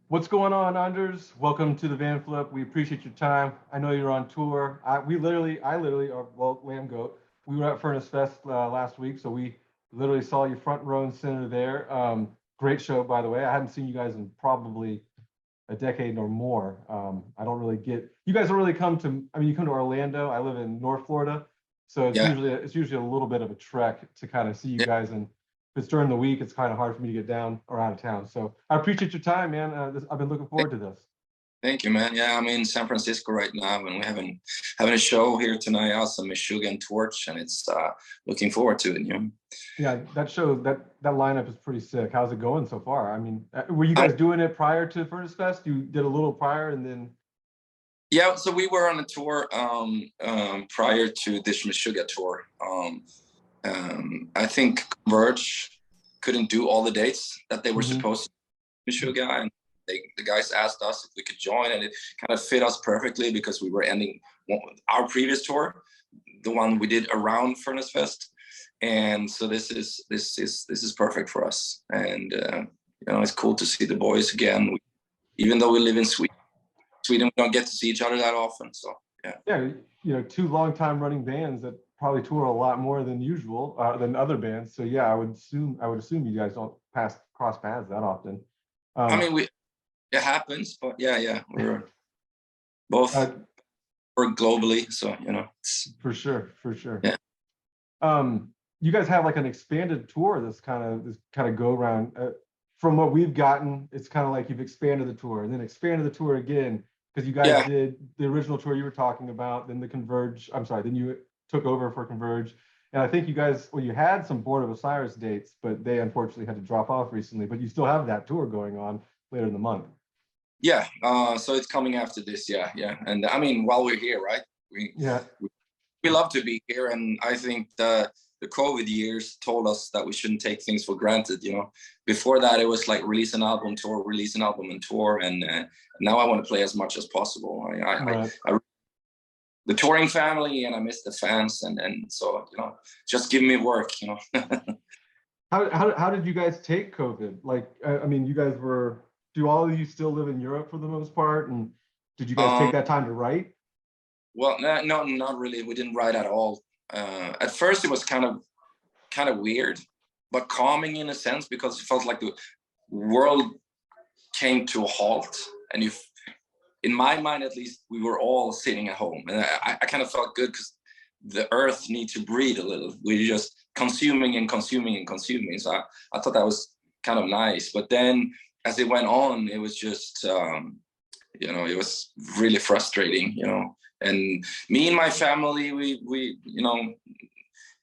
What's going on, Anders? Welcome to the Vanflip. We appreciate your time. I know you're on tour. I literally, well, Lambgoat. We were at Furnace Fest last week, so we literally saw you front row and center there. Great show, by the way. I hadn't seen you guys in probably a decade or more. I don't really get you guys don't really come to. I mean, you come to Orlando. I live in North Florida, so Yeah, it's usually a little bit of a trek to kind of see you yeah. guys. And if it's during the week, it's kind of hard for me to get down or out of town. So I appreciate your time, man. I've been looking Thank forward to this. thank you, man. Yeah, I'm in San Francisco right now, and we're having a show here tonight. Also, Meshuggah and Torch, and it's looking forward to it. Yeah, that show that lineup is pretty sick. How's it going so far? I mean, were you Um, guys doing it prior to Furnace Fest? You did a little prior, and then yeah, so we were on a tour prior to this Meshuggah tour. I think Converge couldn't do all the dates that they were Mhm. supposed to. Meshuggah, and the guys asked us if we could join, and it kind of fit us perfectly because we were ending our previous tour, the one we did around Furnace Fest, and so this is perfect for us. And it's cool to see the boys again, even though we live in Sweden, we don't get to see each other that often. So yeah, Yeah, two long time running bands that probably tour a lot more than usual than other bands. So yeah, I would assume you guys don't cross paths that often. I Um, mean, it happens, but yeah, we're both uh, work globally, so for sure, for sure. yeah. You guys have like an expanded tour. This kind of go around. From what we've gotten, it's kind of like you've expanded the tour and then expanded the tour again because you guys Yeah, did the original tour you were talking about, then the Converge. I'm sorry, then you took over for Converge, and I think you guys, well, you had some Board of Osiris dates, but they unfortunately had to drop off recently. But you still have that tour going on later in the month. yeah. So it's coming after this. Yeah. And I mean, while we're here, right? We Yeah, we love to be here, and I think the COVID years told us that we shouldn't take things for granted. Before that, it was like release an album, tour, release an album, and tour, and now I want to play as much as possible. right. I the touring family, and I miss the fans, and so just give me work. How did you guys take COVID? Like, I mean, you guys were, do all of you still live in Europe for the most part? And did you guys take Um, that time to write? well, no, not really. We didn't write at all. At first, it was kind of weird, but calming in a sense because it felt like the world came to a halt, and in my mind at least, we were all sitting at home, and I kind of felt good because the earth needs to breathe a little. We're just consuming and consuming and consuming. So I thought that was kind of nice. But then as it went on, it was just it was really frustrating. And me and my family, we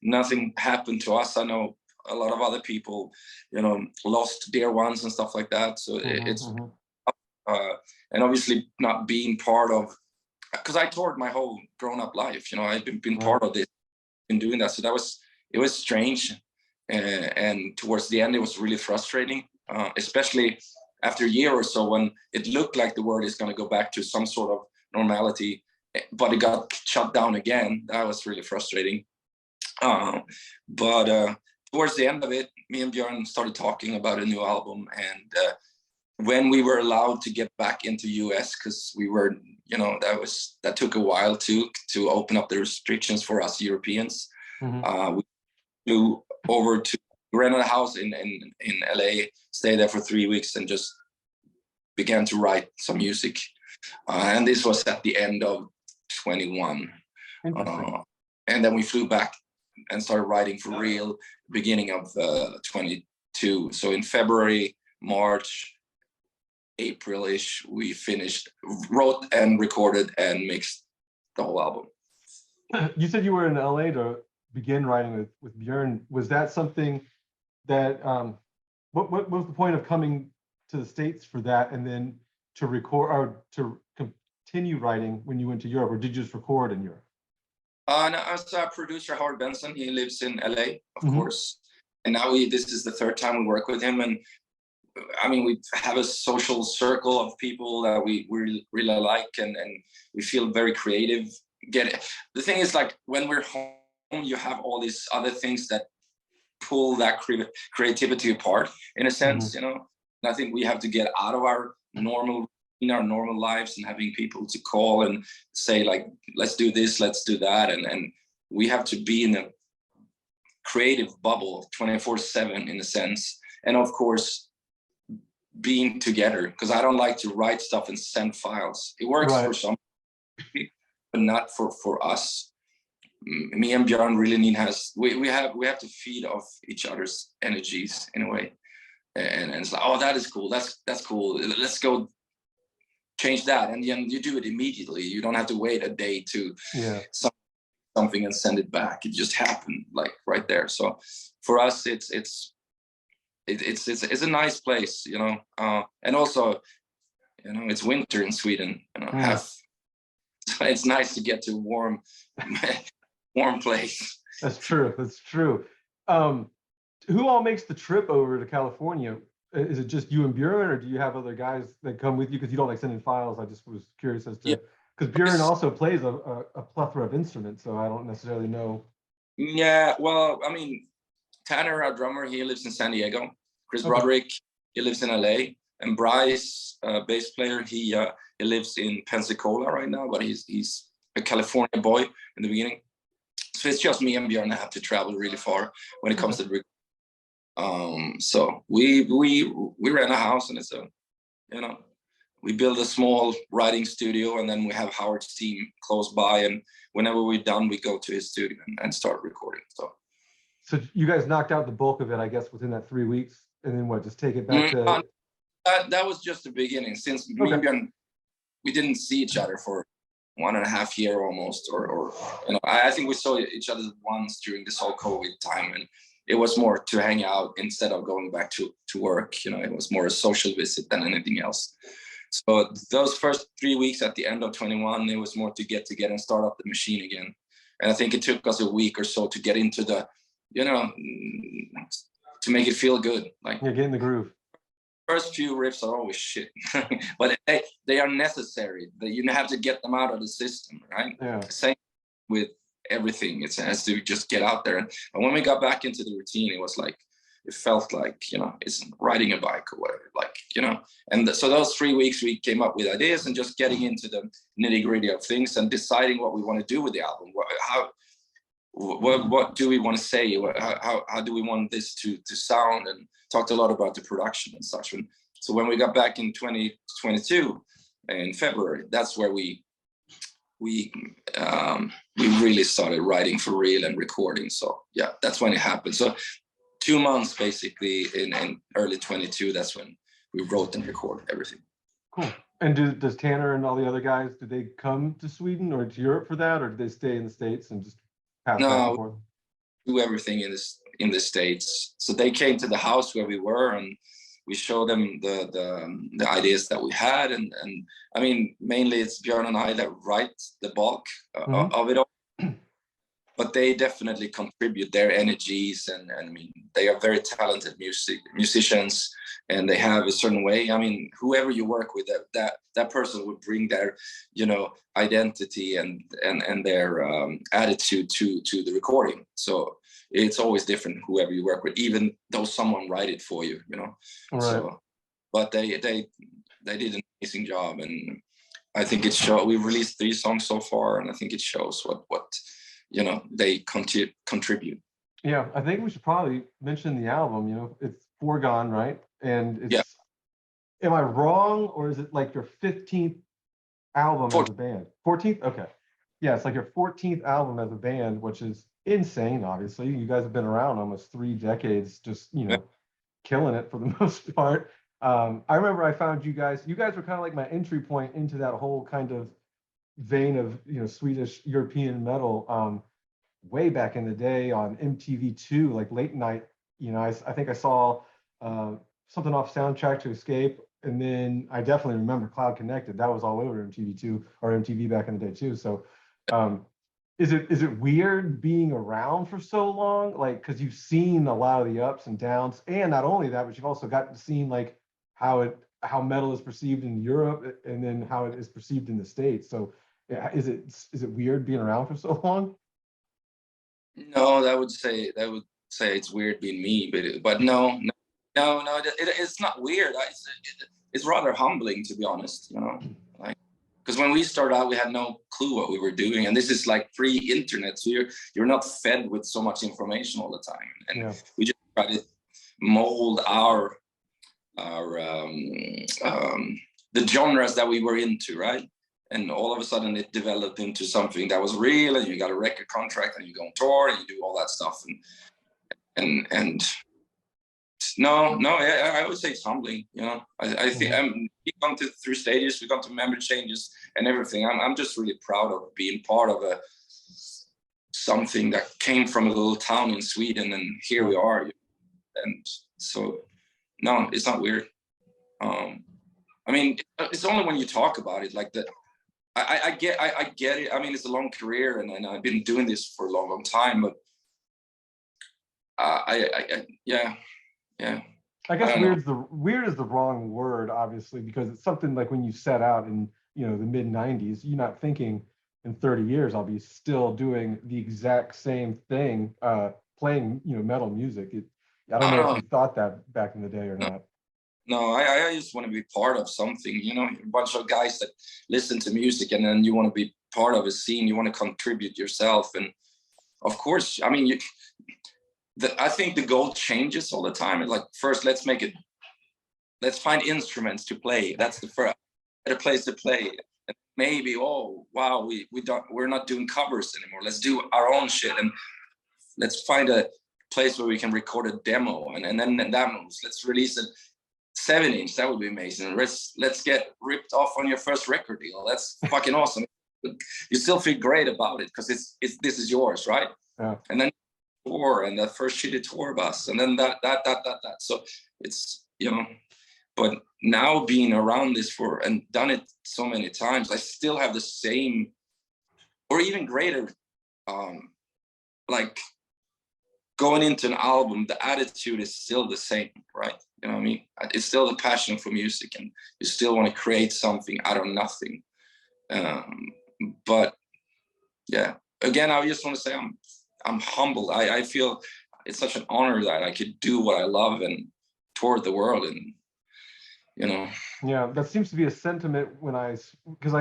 nothing happened to us. I know a lot of other people, lost dear ones and stuff like that. So Mhm, it's mhm. uh, and obviously not being part of, because I toured my whole grown up life. I've been Right. part of this, been doing that. So it was strange, and towards the end, it was really frustrating, especially after a year or so when it looked like the world is going to go back to some sort of normality, but it got shut down again. That was really frustrating. But towards the end of it, me and Björn started talking about a new album, and when we were allowed to get back into US, because we were, that took a while to open up the restrictions for us Europeans. Mhm. We flew over to rent a house in LA, stayed there for 3 weeks, and just began to write some music. And this was at the end of 21. Interesting. And then we flew back and started writing for real beginning of 22. So in February, March, April-ish, we wrote and recorded and mixed the whole album. You said you were in LA to begin writing with Björn. Was that something that what was the point of coming to the States for that and then to record or to continue writing when you went to Europe, or did you just record in Europe? No, as a producer, Howard Benson, he lives in LA, of Mhm. course. And now this is the third time we work with him. And I mean, we have a social circle of people that we really like, and we feel very creative. The thing is, like, when we're home, you have all these other things that pull that creativity apart, in a sense, Mhm. And I think we have to get out of our normal, in our normal lives, and having people to call and say like, let's do this, let's do that. And we have to be in a creative bubble 24/7 in a sense. And of course, being together, because I don't like to write stuff and send files. It works for some people, but not for us. Me and Björn really we have to feed off each other's energies in a way. And it's like, oh, that is cool. That's cool. Let's go change that. And then you do it immediately. You don't have to wait a day to something and send it back. It just happened like right there. So for us, it's a nice place, you know. And also, you know, it's winter in Sweden. You know, so it's nice to get to a warm place. That's true. That's true. Who all makes the trip over to California? Is it just you and Björn, or do you have other guys that come with you? Because you don't like sending files. I just was curious as to, because Björn also plays a plethora of instruments, so I don't necessarily know. Yeah, well, I mean, Tanner, our drummer, he lives in San Diego. Chris Roderick, he lives in LA. And Bryce, bass player, he lives in Pensacola right now, but he's a California boy in the beginning. So it's just me and Björn that have to travel really far when it comes to so we rent a house, and it's a, you know, we build a small writing studio, and then we have Howard's team close by, and whenever we're done, we go to his studio and start recording. So you guys knocked out the bulk of it, I guess, within that 3 weeks, and then what? Just take it back to. That was just the beginning. Since me and Björn, we didn't see each other for 1.5 years almost, or you know, I think we saw each other once during this whole COVID time, and it was more to hang out instead of going back to work. You know, it was more a social visit than anything else. So those first 3 weeks at the end of 21, it was more to get together and start up the machine again. And I think it took us a week or so to get into the, you know, to make it feel good. Like, get in the groove. First few riffs are always shit, but they are necessary. You have to get them out of the system, right? Yeah. Same with everything. It has to just get out there. And when we got back into the routine, it was like, it felt like, you know, it's riding a bike or whatever, like, you know. And so those 3 weeks we came up with ideas and just getting into the nitty gritty of things and deciding what we want to do with the album. What do we want to say? How do we want this to sound? And talked a lot about the production and such. And so when we got back in 2022 in February, that's where we really started writing for real and recording. So yeah, that's when it happened. So 2 months basically in early 22, that's when we wrote and recorded everything. Cool. And does Tanner and all the other guys, do they come to Sweden or to Europe for that, or do they stay in the States and just pass back and forth? Do everything in the States. So they came to the house where we were, and we showed them the ideas that we had, and I mean, mainly it's Björn and I that write the bulk of it all, but they definitely contribute their energies, and I mean, they are very talented musicians, and they have a certain way. I mean, whoever you work with, that person would bring their, you know, identity and their attitude to the recording. So it's always different whoever you work with, even though someone write it for you, you know. Right. So, but they did an amazing job, and I think it shows. We released 3 songs so far, and I think it shows what you know they contribute. Yeah, I think we should probably mention the album. You know, it's Forgone, right? And it's, am I wrong, or is it like your 15th album as a band? 14th? Okay. Yeah, it's like your 14th album as a band, which is insane, obviously. You guys have been around almost 3 decades, just, you know, killing it for the most part. I remember I found you guys were kind of like my entry point into that whole kind of vein of, you know, Swedish European metal way back in the day on MTV2, like late night. You know, I think I saw something off Soundtrack to Escape, and then I definitely remember Cloud Connected. That was all over MTV2 or MTV back in the day too. So is it weird being around for so long, like, because you've seen a lot of the ups and downs, and not only that, but you've also gotten to see like how metal is perceived in Europe, and then how it is perceived in the States. So is it weird being around for so long? No, that would say it's weird being me, but no, No, it's not weird. It's rather humbling, to be honest, you know, like, because when we started out, we had no clue what we were doing, and this is like pre-internet, so you're not fed with so much information all the time, and we just try to mold the genres that we were into, right? And all of a sudden it developed into something that was real, and you got a record contract, and you go on tour, and you do all that stuff, and no, I would say it's humbling, you know. I think we've gone through stages, we've gone to member changes and everything. I'm just really proud of being part of something that came from a little town in Sweden, and here we are. And so, no, it's not weird. I mean, it's only when you talk about it like that. I get it. I mean, it's a long career, and I've been doing this for a long time, but yeah. I guess weird is the wrong word, obviously, because it's something like when you set out in, you know, the mid 90s, you're not thinking in 30 years I'll be still doing the exact same thing, playing, you know, metal music. I don't know if you thought that back in the day or not. No, I just want to be part of something, you know, a bunch of guys that listen to music, and then you want to be part of a scene, you want to contribute yourself. And of course, I mean, I think the goal changes all the time. It's like, first, let's find instruments to play. That's the first better place to play. And maybe, oh wow, we're not doing covers anymore. Let's do our own shit, and let's find a place where we can record a demo, and then that moves. Let's release a 7-inch. That would be amazing. Let's get ripped off on your first record deal. That's fucking awesome. You still feel great about it because this is yours, right? Yeah. And then tour, and that first shitty tour bus, and then that. So it's, you know, but now being around this and done it so many times, I still have the same or even greater, like going into an album, the attitude is still the same, right? You know what I mean? It's still the passion for music, and you still want to create something out of nothing. But yeah, again, I just want to say I'm humbled. I feel it's such an honor that I could do what I love and tour the world, and you know. Yeah, that seems to be a sentiment because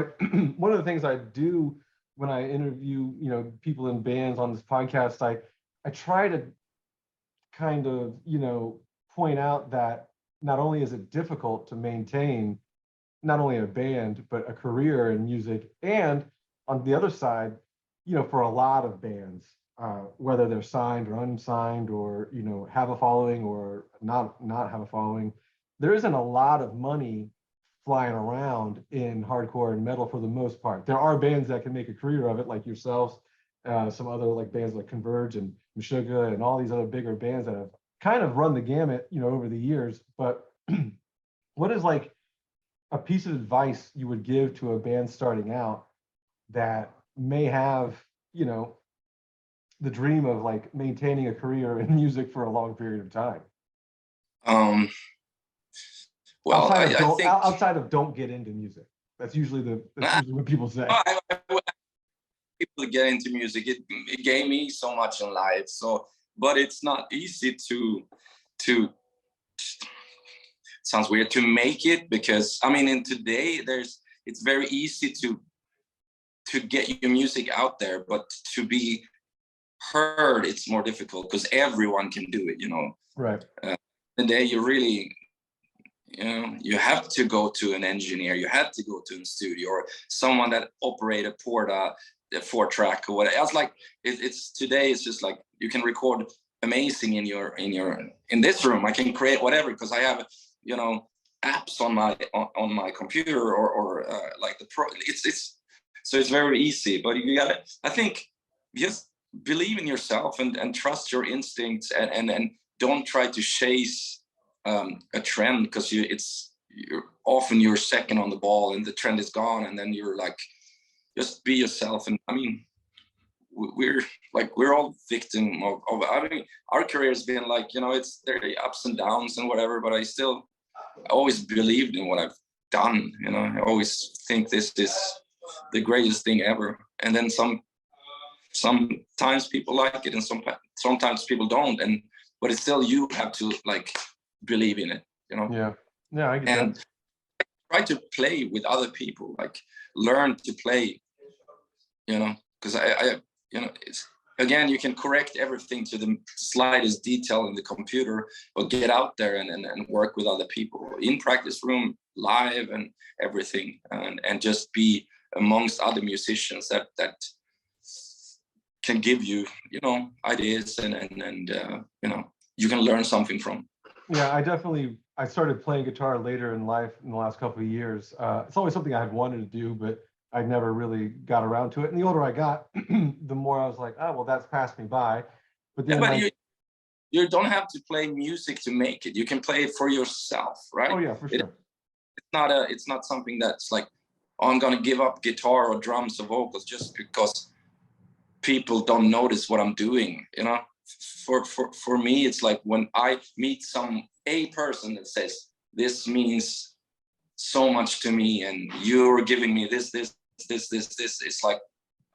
one of the things I do when I interview, you know, people in bands on this podcast, I try to kind of, you know, point out that not only is it difficult to maintain not only a band but a career in music, and on the other side, you know, for a lot of bands, whether they're signed or unsigned, or, you know, have a following or not have a following, there isn't a lot of money flying around in hardcore and metal for the most part. There are bands that can make a career of it, like yourselves, some other like bands like Converge and Meshuggah and all these other bigger bands that have kind of run the gamut, you know, over the years. But what is like a piece of advice you would give to a band starting out that may have, you know, the dream of like maintaining a career in music for a long period of time? Well, outside of don't get into music. That's usually what people say. People get into music. It gave me so much in life. So, but it's not easy to sounds weird to make it, because I mean, in today it's very easy to get your music out there, but to be heard, it's more difficult because everyone can do it, you know. Right. Today you really, you know, you have to go to an engineer, you have to go to a studio or someone that operate a Porta, a 4-track or whatever. It's like it's today. It's just like you can record amazing in this room. I can create whatever because I have, you know, apps on my computer or like the pro. It's so it's very easy. But you gotta, I think, just believe in yourself and trust your instincts and don't try to chase a trend, because you're often second on the ball and the trend is gone, and then you're like, just be yourself. And I mean, we're all victim of I mean, our career has been like, you know, there are ups and downs and whatever, but I always believed in what I've done, you know. I always think this is the greatest thing ever, and then sometimes people like it and sometimes people don't, but it's still, you have to like believe in it, you know. Yeah, I get and that. try to play with other people, like learn to play, you know, because I you know, it's, again, you can correct everything to the slightest detail in the computer, but get out there and work with other people in practice room, live, and everything, and just be amongst other musicians that can give you, you know, ideas and you know, you can learn something from. Yeah, I started playing guitar later in life in the last couple of years. It's always something I had wanted to do, but I never really got around to it. And the older I got, the more I was like, oh, well, that's passed me by. But then, you don't have to play music to make it. You can play it for yourself, right? Oh yeah, for sure. It's not something that's like, oh, I'm gonna give up guitar or drums or vocals just because people don't notice what I'm doing, you know. For me, it's like when I meet a person that says, this means so much to me, and you're giving me this, it's like,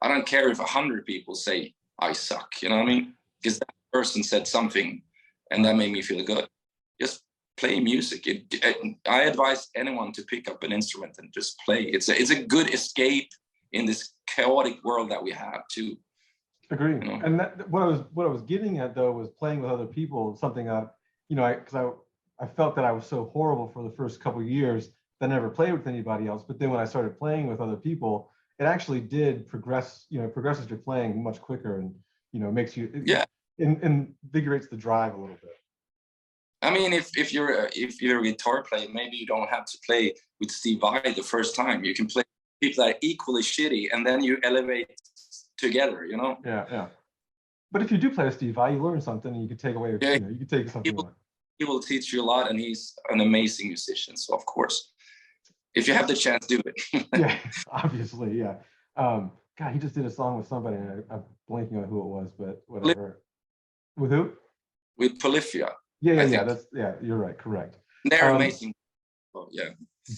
I don't care if 100 people say I suck, you know what I mean? Because that person said something and that made me feel good. Just play music. I advise anyone to pick up an instrument and just play. It's a good escape in this chaotic world that we have too. Agree. You know? And what I was getting at though was playing with other people, something that, you know, because I felt that I was so horrible for the first couple of years that I never played with anybody else. But then when I started playing with other people, it actually did progress, you know, progresses your playing much quicker, and, you know, makes you, invigorates the drive a little bit. I mean, if you're a guitar player, maybe you don't have to play with Steve Vai the first time. You can play with people that are equally shitty, and then you elevate together, you know. Yeah. But if you do play with Steve Vai, you learn something, and you can take away, you know, you can take something away. He will teach you a lot, and he's an amazing musician. So of course, if you have the chance, do it. Yeah, obviously, yeah. God, he just did a song with somebody, and I'm blanking on who it was, but whatever. With who? With Polyphia. Yeah. You're right, correct. They're amazing. Oh, yeah.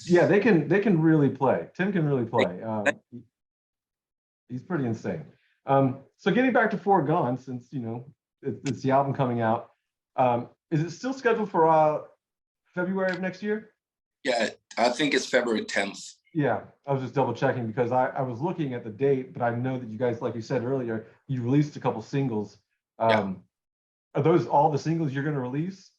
Yeah, they can really play. Tim can really play. He's pretty insane. So getting back to Forgone, since, you know, it's the album coming out, is it still scheduled for February of next year? Yeah, I think it's February 10th. Yeah, I was just double checking because I was looking at the date, but I know that you guys, like you said earlier, you released a couple singles. Are those all the singles you're going to release?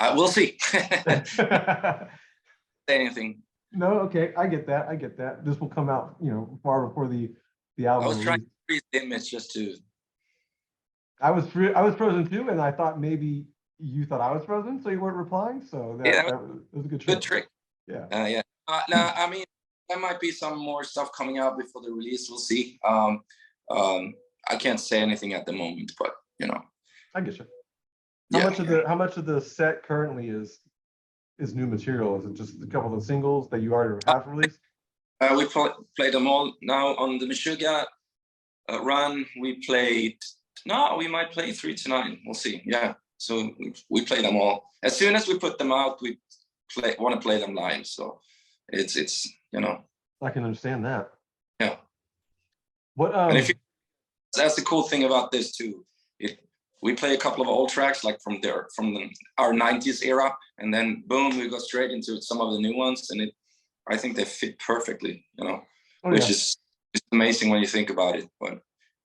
We'll see. Say anything. No, okay, I get that. This will come out, you know, far before the album. I was trying to freeze the image just to. I was frozen too, and I thought maybe you thought I was frozen, so you weren't replying. So that was a good trick. Good trick. Yeah. Yeah. No, I mean, there might be some more stuff coming out before the release. We'll see. I can't say anything at the moment, but you know. I get you. How much of the set currently is new material? Is it just a couple of the singles that you already have released? We played them all now on the Meshuggah run. We might play 3 tonight. We'll see. Yeah. So we play them all. As soon as we put them out, we want to play them live. So it's you know. I can understand that. Yeah. What and that's the cool thing about this too. We play a couple of old tracks like from our 90s era, and then boom, we go straight into some of the new ones, and I think they fit perfectly, you know, which is amazing when you think about it. But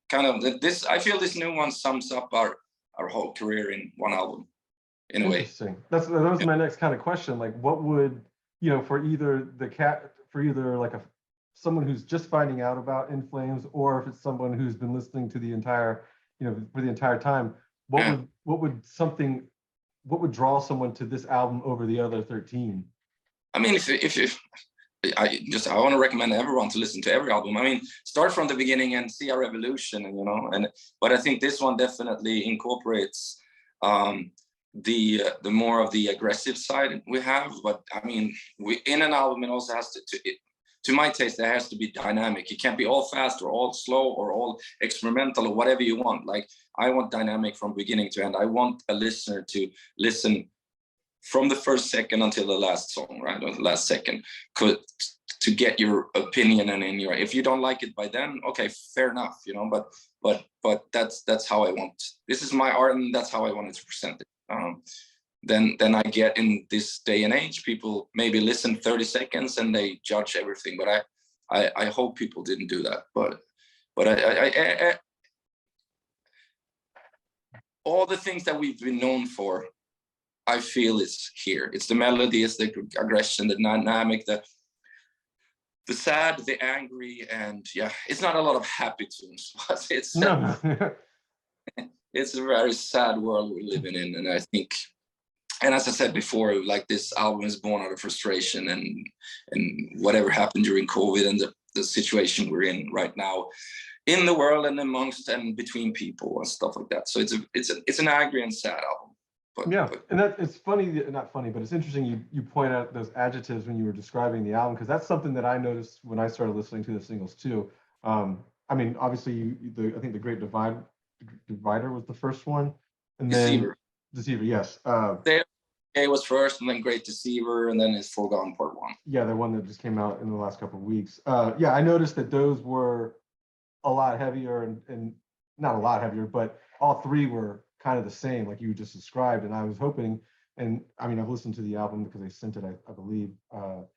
kind of I feel this new one sums up our whole career in one album, in a way. Interesting. That was my next kind of question. Like, what would, you know, for either like someone who's just finding out about In Flames, or if it's someone who's been listening to the entire, you know, for the entire time, what would draw someone to this album over the other 13? I mean, I want to recommend everyone to listen to every album. I mean, start from the beginning and see our evolution, and you know, but I think this one definitely incorporates the more of the aggressive side we have. But I mean, in an album, it also has to my taste, there has to be dynamic. It can't be all fast or all slow or all experimental or whatever you want. Like, I want dynamic from beginning to end. I want a listener to listen from the first second until the last song, right? Or the last second. to get your opinion and in your, if you don't like it by then, okay, fair enough, you know, but that's how I want, this is my art and that's how I wanted to present it. Then I get, in this day and age, people maybe listen 30 seconds and they judge everything, but I hope people didn't do that. But I all the things that we've been known for, I feel is here. It's the melody, it's the aggression, the dynamic, the sad, the angry, and yeah, it's not a lot of happy tunes, but it's No. it's a very sad world we're living in, and I think, and as I said before, like, this album is born out of frustration and whatever happened during COVID and the situation we're in right now in the world and amongst and between people and stuff like that. So it's an angry and sad album. And it's funny, not funny, but it's interesting you point out those adjectives when you were describing the album, because that's something that I noticed when I started listening to the singles too. I mean, obviously, I think The Great Divider was the first one, and Deceiver. then Deceiver, yes. It was first, and then Great Deceiver, and then it's Forgone Part 1. Yeah, the one that just came out in the last couple of weeks. Yeah, I noticed that those were a lot heavier, and not a lot heavier, but all three were kind of the same, like you just described. And I was hoping, and I mean, I've listened to the album because they sent it, I believe, or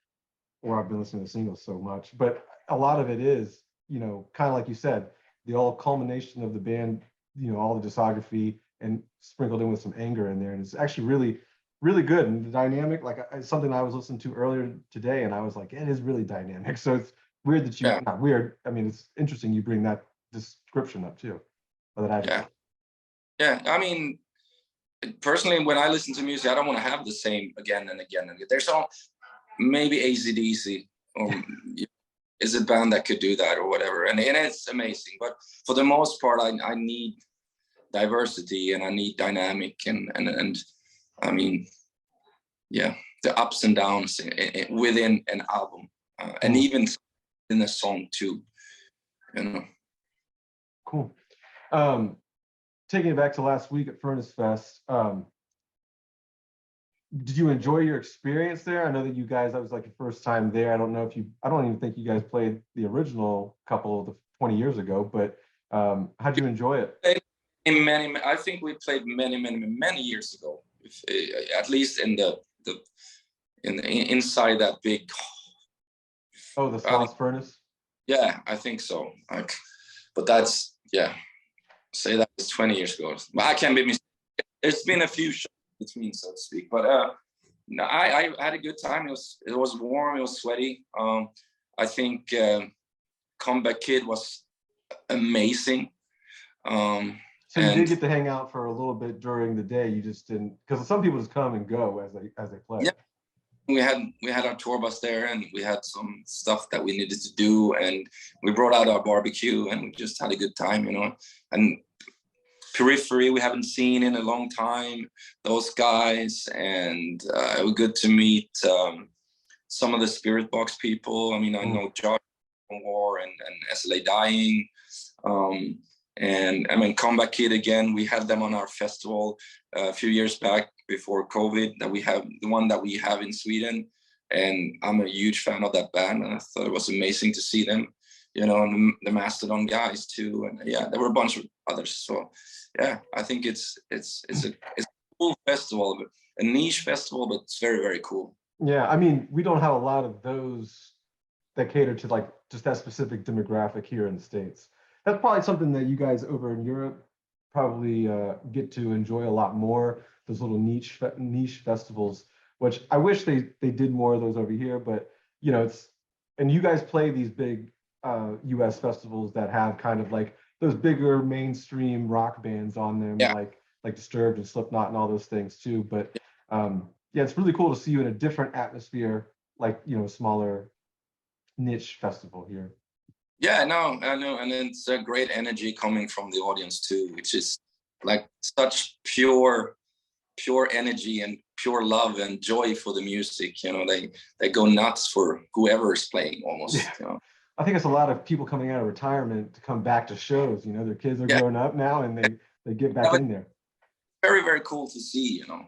I've been listening to the singles so much, but a lot of it is, you know, kind of like you said, the all culmination of the band, you know, all the discography, and sprinkled in with some anger in there. And it's actually really, really good. And the dynamic, like, something I was listening to earlier today, and I was like, it is really dynamic. So it's weird that you, not weird, I mean, it's interesting you bring that description up too. Yeah, I mean, personally, when I listen to music, I don't want to have the same again and again and again. There's some, maybe AC/DC or is a band that could do that or whatever, and it's amazing. But for the most part, I need diversity and I need dynamic and I mean, yeah, the ups and downs within an album, and even in a song too, you know. Cool. Taking it back to last week at Furnace Fest, did you enjoy your experience there? I know that you guys, that was like your first time there. I don't know if I don't even think you guys played the original couple 20 years ago, but how'd you enjoy it? I think we played many years ago, at least in inside that big. Oh, the Sauce Furnace? Yeah, I think so. But that's, yeah. Say that was 20 years ago. But I can't be mistaken. There's been a few shows between, so to speak. But no, I had a good time. It was warm. It was sweaty. I think Comeback Kid was amazing. So you did get to hang out for a little bit during the day. You just didn't, because some people just come and go as they play. Yeah, we had our tour bus there, and we had some stuff that we needed to do, and we brought out our barbecue, and we just had a good time, you know. And Periphery we haven't seen in a long time, those guys, and it was good to meet some of the Spirit Box people. I mean, I know Josh from War and SLA Dying, and I mean, Comeback Kid again. We had them on our festival a few years back before COVID, that we have the one that we have in Sweden, and I'm a huge fan of that band, and I thought it was amazing to see them, you know, and the Mastodon guys too, and yeah, there were a bunch of others. So yeah, I think it's a cool festival, a niche festival, but it's very, very cool. Yeah, I mean, we don't have a lot of those that cater to like just that specific demographic here in the States. That's probably something that you guys over in Europe probably get to enjoy a lot more, those little niche festivals, which I wish they did more of those over here. But you know, and you guys play these big US festivals that have kind of like those bigger mainstream rock bands on them, like Disturbed and Slipknot and all those things too. But yeah, it's really cool to see you in a different atmosphere, like, you know, smaller niche festival here. Yeah, no, I know, and it's a great energy coming from the audience too, which is like such pure energy and pure love and joy for the music. You know, they go nuts for whoever is playing almost. Yeah. You know? I think it's a lot of people coming out of retirement to come back to shows. You know, their kids are growing up now, and they get back in there. Very, very cool to see. You know,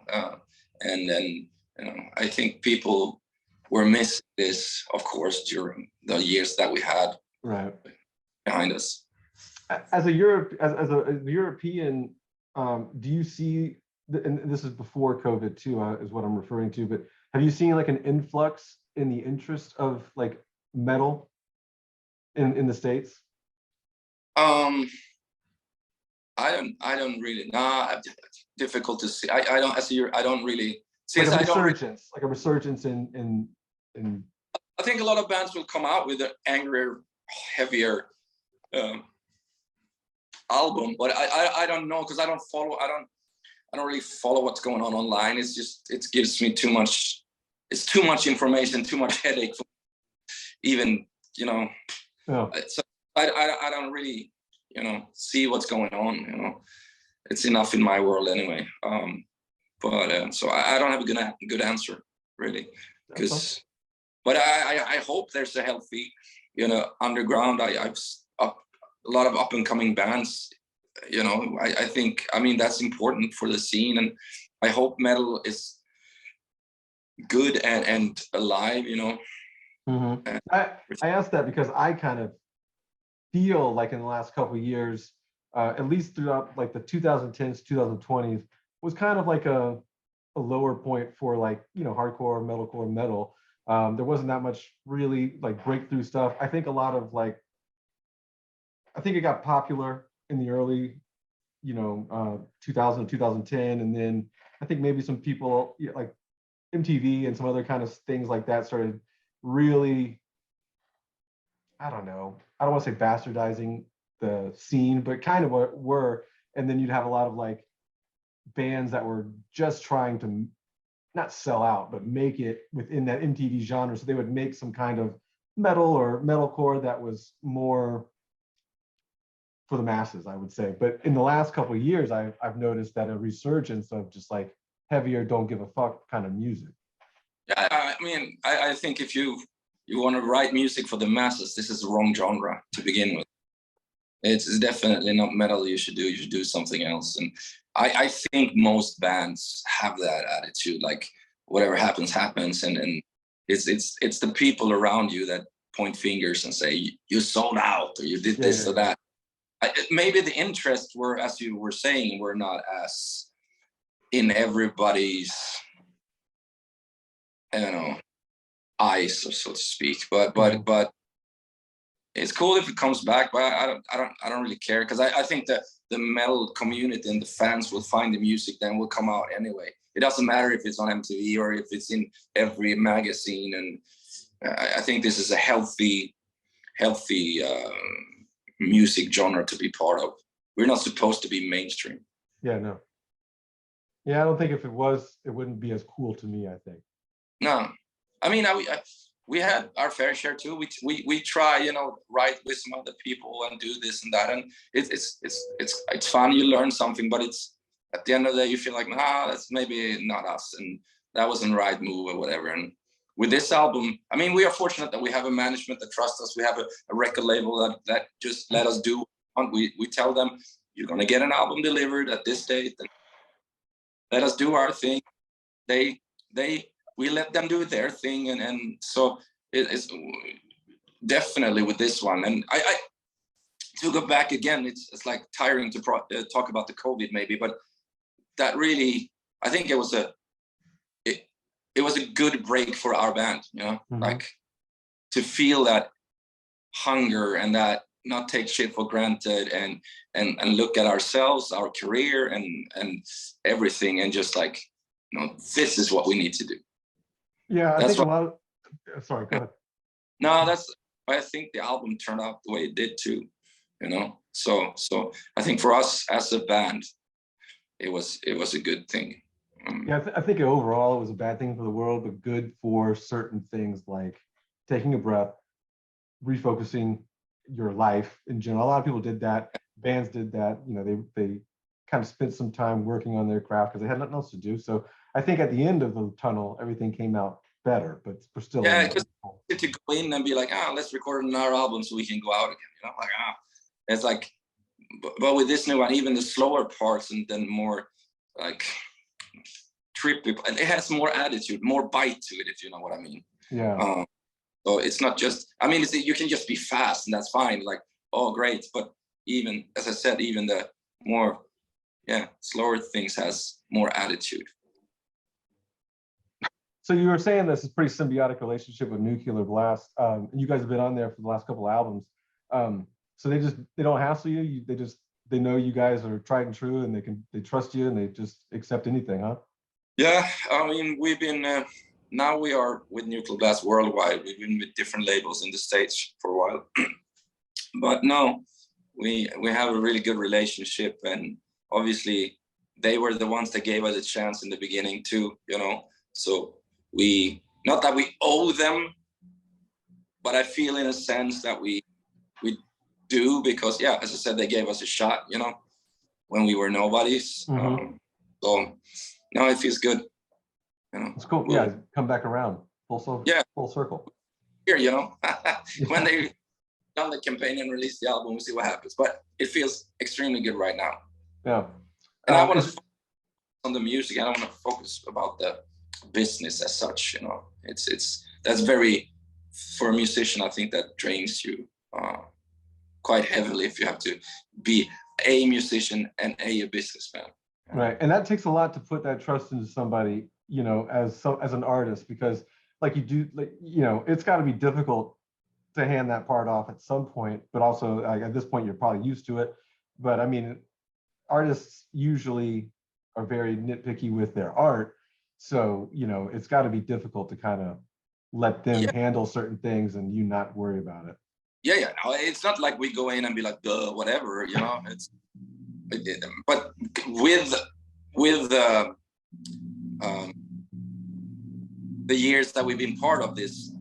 and then, you know, I think people we're missing this, of course, during the years that we had behind us. As a European, do you see, and this is before COVID too, is what I'm referring to, but have you seen like an influx in the interest of like metal in the States? I don't really, difficult to see. I don't really, since like a resurgence in I think a lot of bands will come out with an angrier, heavier album, but I don't know, because I don't really follow what's going on online. It's just, it gives me too much, it's too much information, too much headache for even, you know. Oh. So I don't really, you know, see what's going on, you know. It's enough in my world anyway. So I don't have a good answer really, because but I hope there's a healthy, you know, underground. I've a lot of up and coming bands, you know. I think, I mean, that's important for the scene, and I hope metal is good and alive, you know. Mm-hmm. I asked that because I kind of feel like in the last couple of years, at least throughout like the 2010s, 2020s, was kind of like a lower point for like, you know, hardcore, metalcore, metal. There wasn't that much really like breakthrough stuff. I think a lot of like, I think it got popular in the early, you know, 2000, 2010. And then I think maybe some people like MTV and some other kind of things like that started really, I don't know, I don't want to say bastardizing the scene, but kind of what were. And then you'd have a lot of like bands that were just trying to not sell out, but make it within that MTV genre. So they would make some kind of metal or metalcore that was more for the masses, I would say. But in the last couple of years, I've noticed that a resurgence of just like heavier, don't give a fuck kind of music. Yeah, I mean, I think if you want to write music for the masses, this is the wrong genre to begin with. It's definitely not metal you should do something else. And I think most bands have that attitude, like whatever happens, happens. And it's the people around you that point fingers and say, you sold out, or you did this or that. Maybe the interests were, as you were saying, were not as in everybody's, I don't know, eyes, so to speak. But it's cool if it comes back. But I don't really care, because I think that the metal community and the fans will find the music, then will come out anyway. It doesn't matter if it's on MTV or if it's in every magazine. And I think this is a healthy music genre to be part of. We're not supposed to be mainstream. Yeah, no. Yeah, I don't think if it was, it wouldn't be as cool to me, I think. No, I mean, we had our fair share too. We try, you know, write with some other people and do this and that, and it's fun. You learn something, but it's at the end of the day, you feel like, nah, that's maybe not us, and that wasn't the right move or whatever. And with this album, I mean, we are fortunate that we have a management that trusts us. We have a record label that just let us do. We tell them, you're gonna get an album delivered at this date, and let us do our thing. We let them do their thing, and so it's definitely with this one. And I to go back again, it's like tiring to talk about the COVID maybe, but that really, I think it was a good break for our band, you know, like to feel that hunger and that not take shit for granted, and look at ourselves, our career, and everything, and just like, you know, this is what we need to do. Yeah, I think a lot of, sorry, go ahead. No, that's why I think the album turned out the way it did too, you know. So I think for us as a band, it was a good thing. Yeah, I think overall it was a bad thing for the world, but good for certain things like taking a breath, refocusing your life in general. A lot of people did that. Bands did that. You know, they kind of spent some time working on their craft because they had nothing else to do. So I think at the end of the tunnel, everything came out better, but we're still. Yeah, because to go in and be like, let's record another album so we can go out again. You know, like it's like, but with this new one, even the slower parts and then more like trippy, it has more attitude, more bite to it, if you know what I mean. Yeah. So it's not just, I mean, you can just be fast and that's fine. Like, oh, great. But even, as I said, even the more, slower things has more attitude. So you were saying this is pretty symbiotic relationship with Nuclear Blast. And you guys have been on there for the last couple of albums. So they don't hassle you. They know you guys are tried and true, and they trust you, and they just accept anything, huh? Yeah, I mean, we've been now we are with Nuclear Blast worldwide. We've been with different labels in the States for a while, but no, we have a really good relationship, and obviously they were the ones that gave us a chance in the beginning too, you know. So not that we owe them, but I feel in a sense that we do, because as I said, they gave us a shot, you know, when we were nobodies. So no, it feels good, you know. It's cool. Come back around full circle. Here, you know, when they done the campaign and release the album, we'll see what happens. But it feels extremely good right now. Yeah. And I want to focus on the music. I don't want to focus about the business as such, you know. That's very, for a musician, I think that drains you quite heavily if you have to be a musician and a businessman. Right, and that takes a lot to put that trust into somebody, you know, as an artist, because it's got to be difficult to hand that part off at some point, but also at this point you're probably used to it. But I mean, artists usually are very nitpicky with their art, so you know it's got to be difficult to kind of let them handle certain things and you not worry about it. No, it's not like we go in and be like, duh, whatever, you know. But with the years that we've been part of this,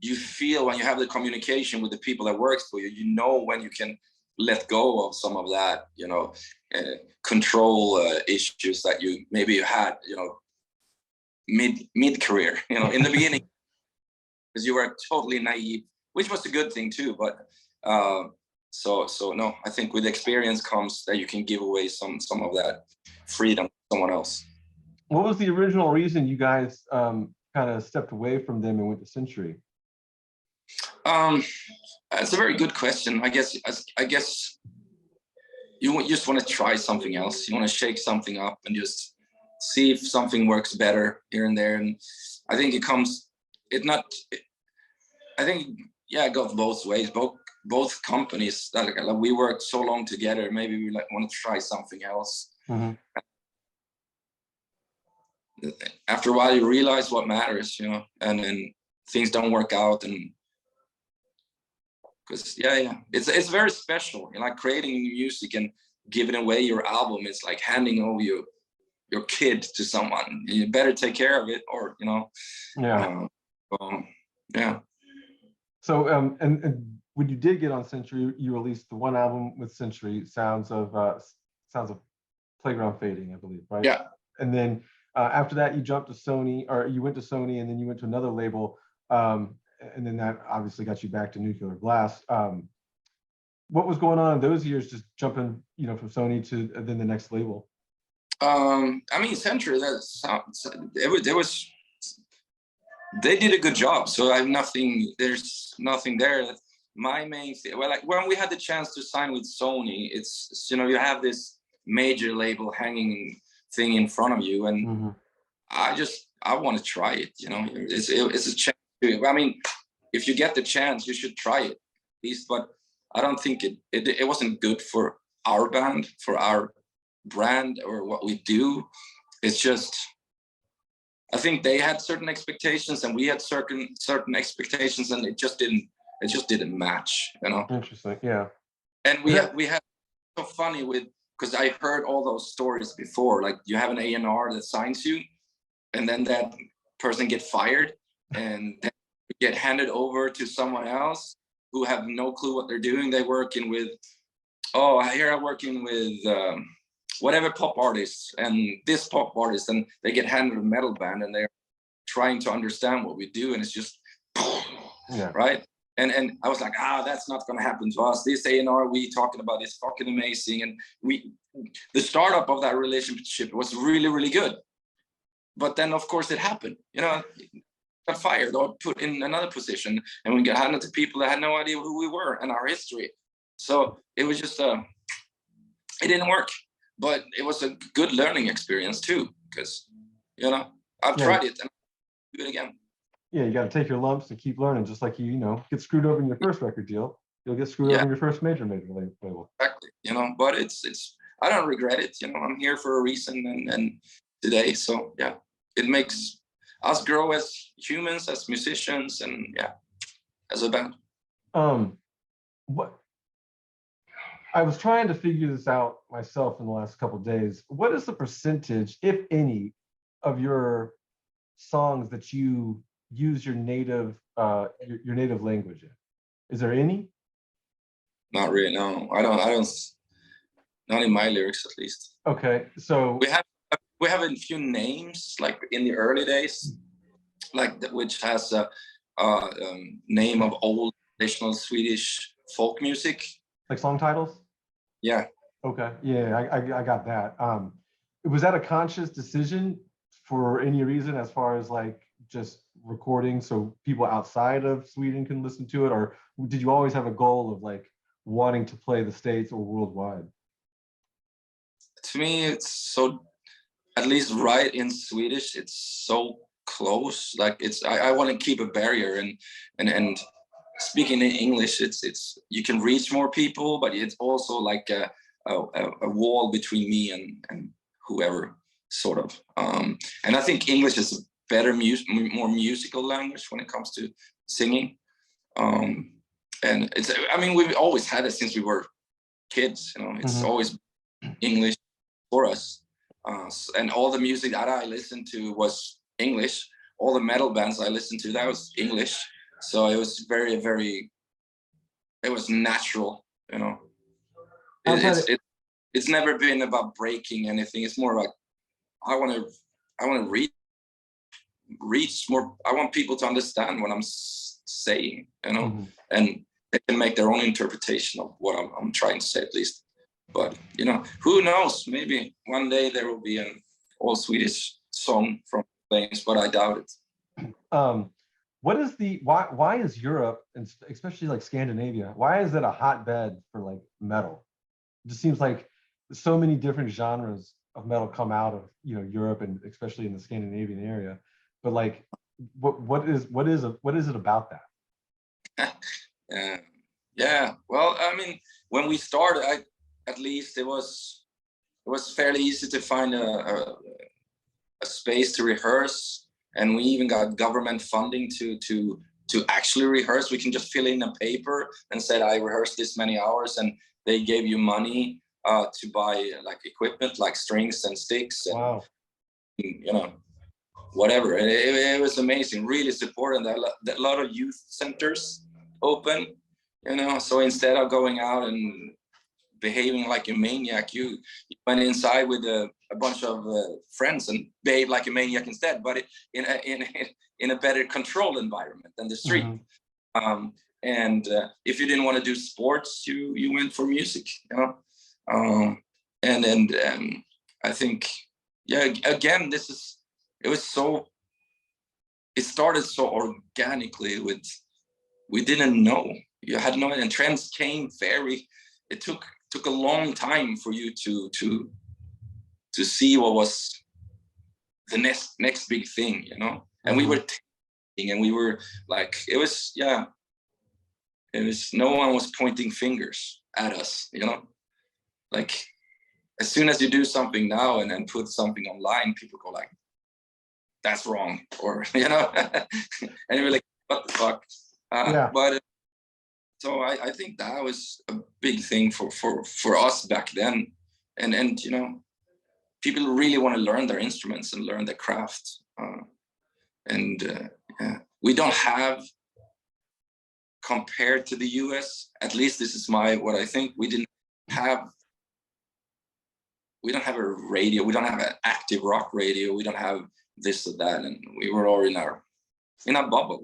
you feel when you have the communication with the people that works for you, you know when you can let go of some of that, you know, control issues that you had, you know, mid career, you know, in the beginning, because you were totally naive, which was a good thing too. But so no, I think with experience comes that you can give away some of that freedom to someone else. What was the original reason you guys kind of stepped away from them and went to Century? It's a very good question. I guess you just want to try something else. You want to shake something up and just see if something works better here and there. And I think it goes both ways. Both companies that like, we worked so long together, maybe we want to try something else. After a while you realize what matters, you know, and then things don't work out, and because it's very special, you know, like creating music and giving away your album. It's like handing over your kid to someone. You better take care of it, or you know. So and when you did get on Century, you released the one album with Century, Sounds of Playground Fading, I believe, right? Yeah. And then after that, you jumped to Sony, or you went to Sony, and then you went to another label, and then that obviously got you back to Nuclear Blast. What was going on in those years, just jumping, you know, from Sony to then the next label? I mean, Century, they did a good job. So there's nothing there. My main thing, well, like when we had the chance to sign with Sony, it's, you know, you have this major label hanging thing in front of you, and I want to try it, you know. It's a chance. I mean, if you get the chance, you should try it at least. But I don't think it wasn't good for our band, for our brand, or what we do. It's just, I think they had certain expectations and we had certain expectations, and it just didn't match, you know. Interesting, yeah. And we had so funny because I heard all those stories before. Like you have an A&R that signs you, and then that person get fired, and then you get handed over to someone else who have no clue what they're doing. They're working with, I'm working with whatever pop artists and this pop artist, and they get handed a metal band, and they're trying to understand what we do, and it's just right. And I was like, that's not going to happen to us. This A&R we talking about is fucking amazing. And the startup of that relationship was really, really good. But then, of course, it happened. You know, got fired or put in another position, and we got handed to people that had no idea who we were and our history. So it was just it didn't work, but it was a good learning experience too, because I've tried it and I'll do it again. Yeah, you got to take your lumps and keep learning, just like you get screwed over in your first record deal, you'll get screwed over in your first major label. Exactly, but it's I don't regret it. I'm here for a reason, and today, so yeah, it makes us grow as humans, as musicians, and as a band. What I was trying to figure this out myself in the last couple of days. What is the percentage, if any, of your songs that you use your native language in? Is there any? Not really, no. I don't. Not in my lyrics, at least. Okay, so we have a few names, like in the early days, which has a name of old traditional Swedish folk music, like song titles. Yeah. Okay. Yeah, I got that. Was that a conscious decision for any reason, as far as like just recording so people outside of Sweden can listen to it, or did you always have a goal of like wanting to play the States or worldwide? To me, it's so, at least right in Swedish, it's so close. Like I want to keep a barrier, and speaking in English, it's you can reach more people, but it's also like a wall between me and whoever, sort of. And I think English is a better more musical language when it comes to singing. And we've always had it since we were kids. It's always English for us. And all the music that I listened to was English. All the metal bands I listened to, that was English. So it was very, very, it was natural, It's never been about breaking anything. It's more like, I want to reach more. I want people to understand what I'm saying, and they can make their own interpretation of what I'm trying to say, at least. But who knows? Maybe one day there will be an all Swedish song from Flames, but I doubt it. What is why is Europe, and especially like Scandinavia, why is it a hotbed for like metal? It just seems like so many different genres of metal come out of Europe, and especially in the Scandinavian area. But like, what is it about that? Yeah. Well, when we started, at least it was fairly easy to find a space to rehearse. And we even got government funding to actually rehearse. We can just fill in a paper and said, I rehearsed this many hours, and they gave you money to buy like equipment, like strings and sticks, and wow. Whatever. It was amazing, really supported. A lot of youth centers open, so instead of going out and behaving like a maniac, you went inside with a bunch of friends and behaved like a maniac instead, but in a better controlled environment than the street. And if you didn't want to do sports, you went for music, and I think, again, it started so organically with, we didn't know, you had no idea, and trends came it took a long time for you to see what was the next big thing, and we were and we were like, it was no one was pointing fingers at us, like as soon as you do something now and then put something online, people go like, that's wrong, or and you're like, what the fuck. But so I think that was a big thing for us back then, and people really want to learn their instruments and learn their craft, we don't have, compared to the US, at least this is what I think, we don't have a radio, we don't have an active rock radio, we don't have this or that, and we were all in our bubble,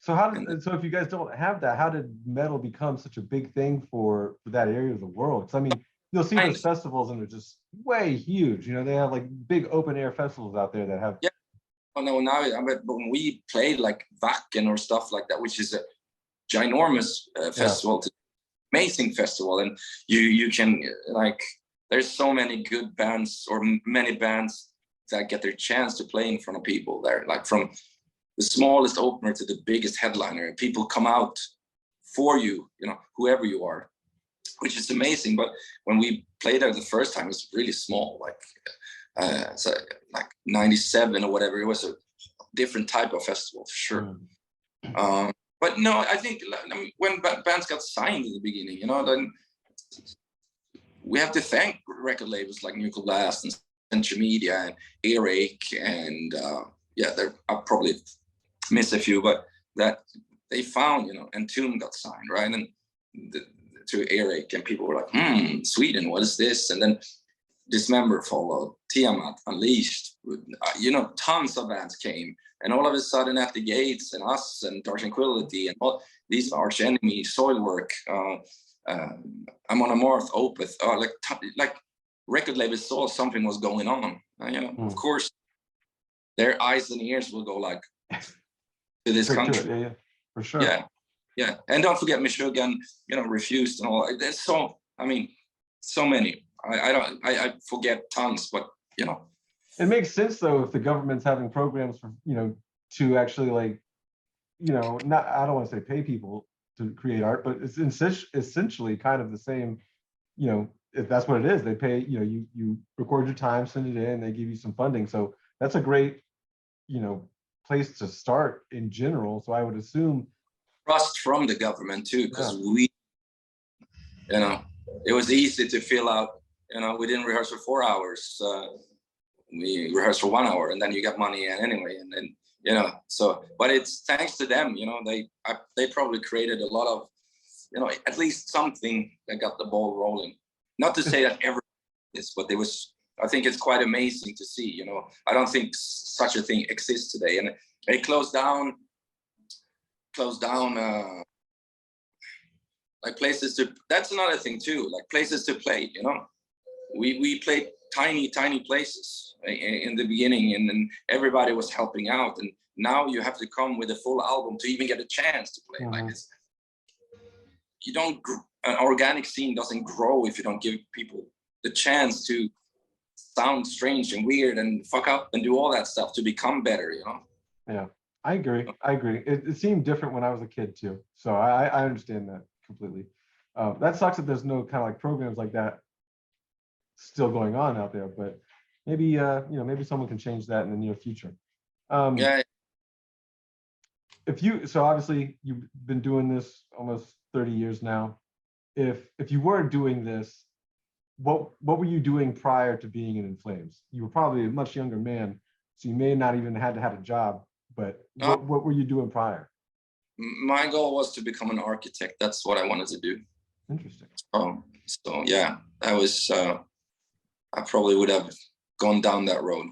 So so if you guys don't have that, how did metal become such a big thing for that area of the world? Because you'll see those festivals and they're just way huge. They have like big open air festivals out there that have Oh no, now I mean, when we played like Wacken or stuff like that, which is a ginormous festival, amazing festival, and you can like, there's so many good bands or many bands that get their chance to play in front of people there, like from the smallest opener to the biggest headliner, and people come out for you, you know, whoever you are, which is amazing. But when we played there the first time, it was really small, like so like 97 or whatever. It was a different type of festival for sure. But no, I think when bands got signed in the beginning, you know, then we have to thank record labels like Nuclear Blast and Century Media and Earache and yeah, I'll probably miss a few, but that they found, you know, and Tomb got signed, right? And to Earache, and people were like, Sweden, what is this? And then Dismember followed, Tiamat, Unleashed, you know, tons of bands came. And all of a sudden, At the Gates and us and Dark Tranquillity and all these Arch Enemy, Soilwork, I'm on a Marth, Opeth, like record labels saw something was going on. You know, of course, their eyes and ears will go like to this country. Yeah, for sure. Yeah. And don't forget Meshuggah, you know, Refused and all. There's so, I mean, so many. I forget tons, but you know. It makes sense though if the government's having programs for, you know, to actually like, you know, not, I don't want to say pay people to create art, but it's essentially kind of the same, you know, if that's what it is. They pay, you know, you record your time, send it in, they give you some funding. So that's a great, you know, place to start in general. So I would assume trust from the government too, because we, you know, it was easy to fill out, you know, we didn't rehearse for 4 hours. We rehearsed for 1 hour, and then you got money anyway, and then, you know, so, but it's thanks to them, you know, they probably created a lot of, you know, at least something that got the ball rolling. Not to say that everyone is, but it was, I think it's quite amazing to see, you know. I don't think such a thing exists today, and it closed down like places to, that's another thing too, like places to play, you know. We played tiny places in the beginning, and then everybody was helping out, and now you have to come with a full album to even get a chance to play. Like this, you don't, an organic scene doesn't grow if you don't give people the chance to sound strange and weird and fuck up and do all that stuff to become better, you know. Yeah, I agree. It seemed different when I was a kid too, so I understand that completely. That sucks that there's no kind of like programs like that still going on out there, but maybe you know, maybe someone can change that in the near future. Yeah. So obviously you've been doing this almost 30 years now. If you were doing this, what were you doing prior to being in Flames? You were probably a much younger man, so you may not even had to have a job, but what were you doing prior? My goal was to become an architect. That's what I wanted to do. Interesting. So yeah, that was I probably would have gone down that road.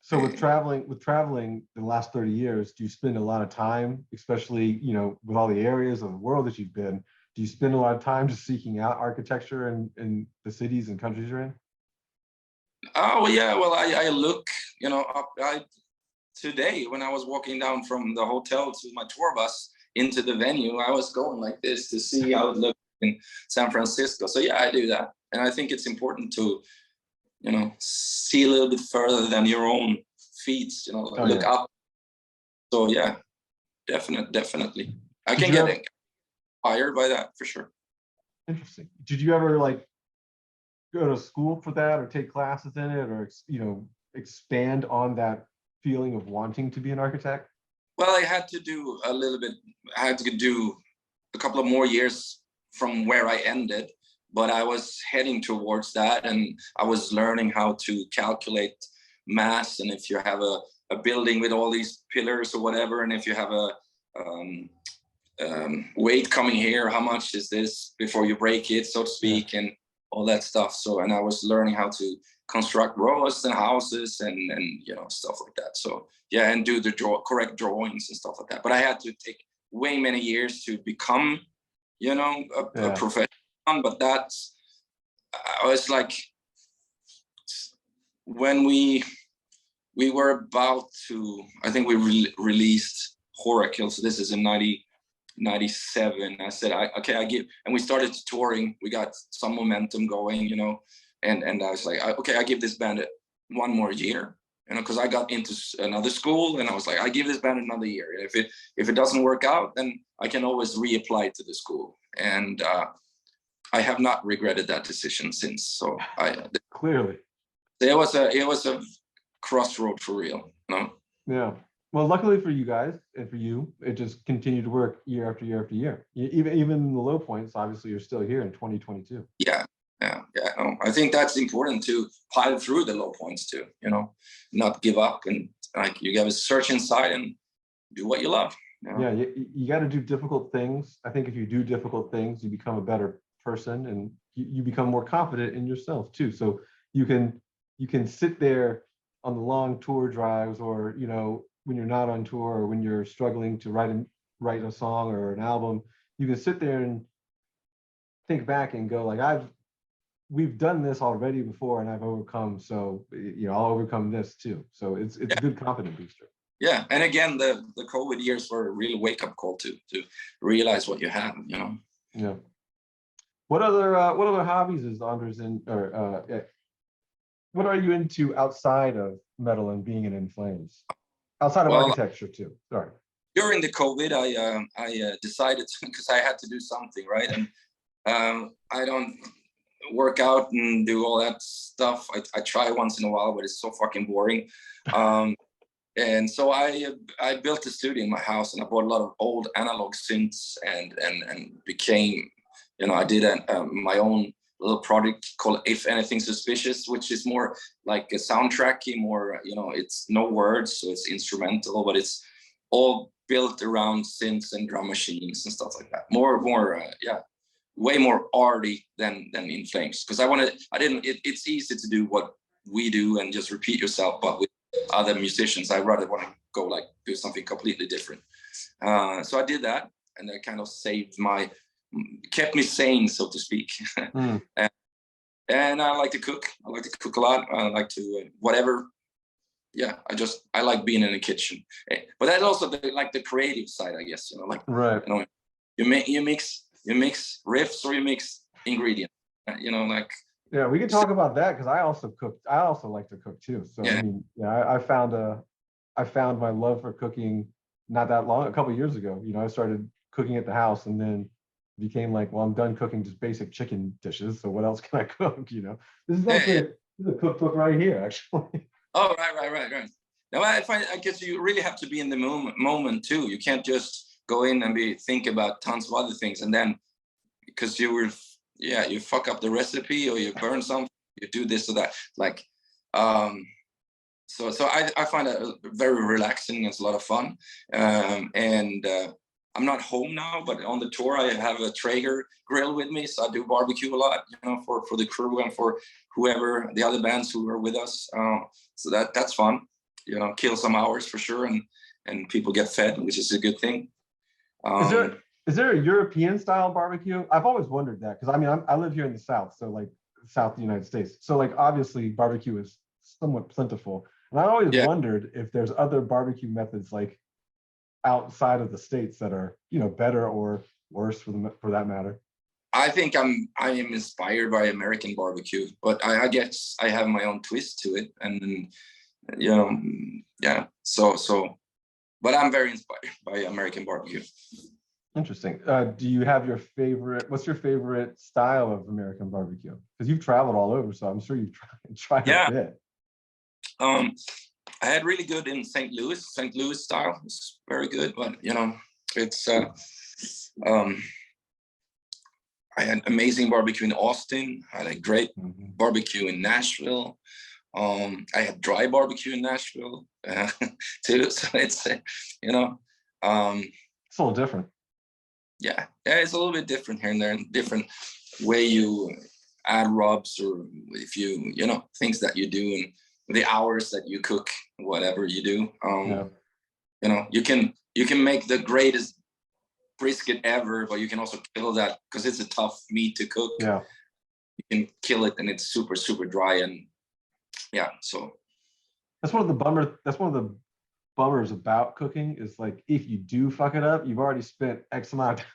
So with traveling the last 30 years, do you spend a lot of time, especially, you know, with all the areas of the world that you've been, do you spend a lot of time just seeking out architecture in the cities and countries you're in? Oh yeah, well I look, you know, today when I was walking down from the hotel to my tour bus into the venue, I was going like this to see how it looked in San Francisco. So yeah, I do that. And I think it's important to, you know, see a little bit further than your own feet, you know, look up. So yeah, definitely. I can get inspired by that for sure. Interesting. Did you ever like go to school for that or take classes in it, or, you know, expand on that feeling of wanting to be an architect? Well, I had to do a little bit. I had to do a couple of more years from where I ended, but I was heading towards that, and I was learning how to calculate mass, and if you have a building with all these pillars or whatever, and if you have a weight coming here, how much is this before you break it, so to speak, and all that stuff. So, and I was learning how to construct roads and houses and you know, stuff like that. So yeah, and do the correct drawings and stuff like that. But I had to take way many years to become, you know, a professional. But that's, I was like, when we we were about to, I think we released Horacle. So this is in 97. I said, okay, I give, and we started touring. We got some momentum going, you know, and I was like, okay, I give this band one more year, you know, because I got into another school, and I was like, I give this band another year. If it doesn't work out, then I can always reapply to the school. And I have not regretted that decision since. So clearly, it was a crossroad for real, you know? Yeah. Well, luckily for you guys and for you, it just continued to work year after year after year. Even in the low points, obviously, you're still here in 2022. Yeah. No, I think that's important to pile through the low points too, you know, not give up, and like you got to search inside and do what you love. You know? Yeah, you got to do difficult things. I think if you do difficult things, you become a better person, and you become more confident in yourself too. So you can sit there on the long tour drives, or, you know, when you're not on tour, or when you're struggling to write a song or an album, you can sit there and think back and go like, we've done this already before, and I've overcome. So, you know, I'll overcome this too. So it's a good confidence booster. Yeah, and again, the COVID years were a real wake up call to realize what you have, you know. Yeah. What other hobbies is Anders in, or what are you into outside of metal and being in Flames? Outside of architecture too. Sorry. During the COVID, I decided, because I had to do something, right? And I don't work out and do all that stuff. I try once in a while, but it's so fucking boring. And so I built a studio in my house, and I bought a lot of old analog synths, and became, you know, I did my own little project called If Anything Suspicious, which is more like a soundtracky, more, you know, it's no words, so it's instrumental, but it's all built around synths and drum machines and stuff like that. More way more arty than In Flames, because it's easy to do what we do and just repeat yourself, but with other musicians, I rather want to go like do something completely different. So I did that, and that kind of kept me sane, so to speak. And I like to cook. I like to cook a lot. I like to whatever. Yeah, I like being in the kitchen. But that's also the creative side, I guess. You know, like, right. You know, you mix riffs, or you mix ingredients. You know, like. Yeah, we can talk about that, because I also cook. I also like to cook too. So yeah. I mean, yeah, I found my love for cooking not that long, a couple of years ago. You know, I started cooking at the house, and then became like, well, I'm done cooking just basic chicken dishes, so what else can I cook? You know, this is actually this is a cookbook right here, actually. Oh, right. Now I guess you really have to be in the moment too. You can't just go in and think about tons of other things, and then because you fuck up the recipe, or you burn something, you do this or that. Like, so I find it very relaxing. It's a lot of fun, and I'm not home now, but on the tour I have a Traeger grill with me, so I do barbecue a lot, you know, for the crew and for whoever the other bands who are with us. So that's fun, you know, kill some hours for sure, and people get fed, which is a good thing. Is there a European style barbecue? I've always wondered that, because I mean, I live here in the South, so like South of the United States. So like obviously barbecue is somewhat plentiful, and I always wondered if there's other barbecue methods like outside of the States that are, you know, better or worse for that matter. I think I am inspired by American barbecue, but I guess I have my own twist to it, and you know, yeah. So, but I'm very inspired by American barbecue. Interesting. Do you have what's your favorite style of American barbecue? Because you've traveled all over, so I'm sure you've tried a bit. I had really good in St. Louis style. It's very good, but you know, it's I had amazing barbecue in Austin. I had a great barbecue in Nashville. I had dry barbecue in Nashville too. So it's you know, it's a little different. Yeah, it's a little bit different here and there, and different way you add rubs, or if you know, things that you do, and the hours that you cook, whatever you do. You know, you can make the greatest brisket ever, but you can also kill that, because it's a tough meat to cook. Yeah, you can kill it, and it's super dry, and yeah. So That's one of the bummers about cooking is like if you do fuck it up, you've already spent X amount of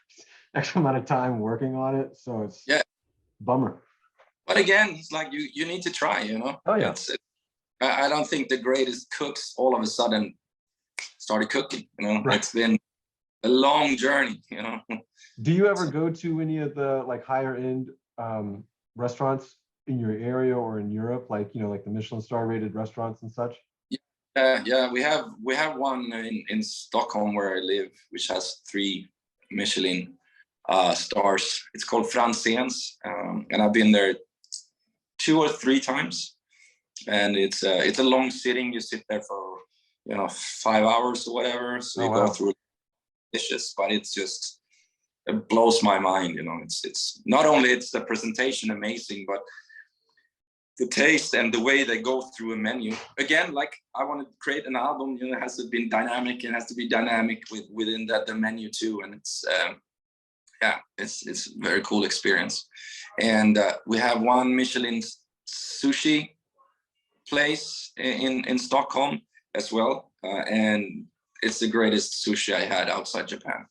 X amount of time working on it. So it's yeah. Bummer. But again, it's like you need to try, you know. Oh yeah. I don't think the greatest cooks all of a sudden started cooking, you know. Right. It's been a long journey, you know. Do you ever go to any of the like higher end restaurants in your area or in Europe, like like the Michelin star rated restaurants and such? Yeah, we have one in Stockholm where I live, which has 3 Michelin stars. It's called Fridén's, and I've been there 2 or 3 times. And it's a long sitting. You sit there for 5 hours or whatever. So you go through dishes, but it's just, it blows my mind. It's not only it's the presentation amazing, but the taste and the way they go through a menu. Again, like I want to create an album, it has to be dynamic. It has to be dynamic within the menu too. And it's it's a very cool experience. And we have one Michelin sushi place in Stockholm as well, and it's the greatest sushi I had outside Japan.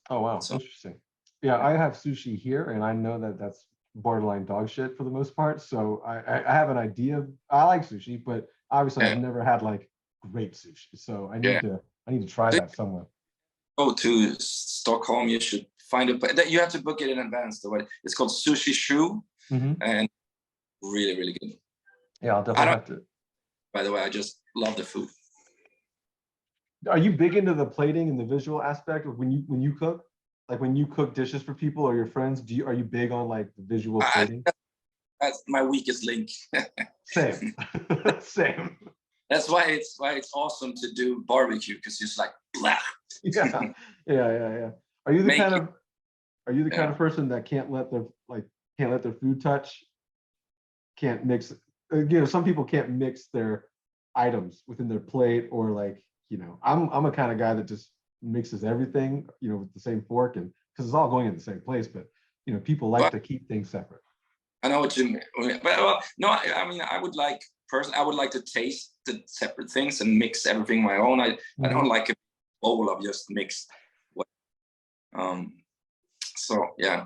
Oh wow, so interesting. Yeah, I have sushi here, and I know that that's borderline dog shit for the most part. So I have an idea. I like sushi, but obviously I've never had like great sushi. So I need to try that somewhere. Go to Stockholm, you should find a place. You have to book it in advance though. It's called Sushi Shoe, and really, really good. Yeah, I'll definitely have to. By the way, I just love the food. Are you big into the plating and the visual aspect of when you cook? Like when you cook dishes for people or your friends, are you big on like the visual plating? That's my weakest link. Same. Same. That's why it's awesome to do barbecue, because it's like blah. Yeah. Are you the kind of person that can't let their food touch? Can't mix. Some people can't mix their items within their plate, or like I'm a kind of guy that just mixes everything with the same fork, and because it's all going in the same place. But people like to keep things separate. I know what you mean. Well, no, I mean I would like to taste the separate things and mix everything my own. I don't like a bowl of just mixed. So yeah.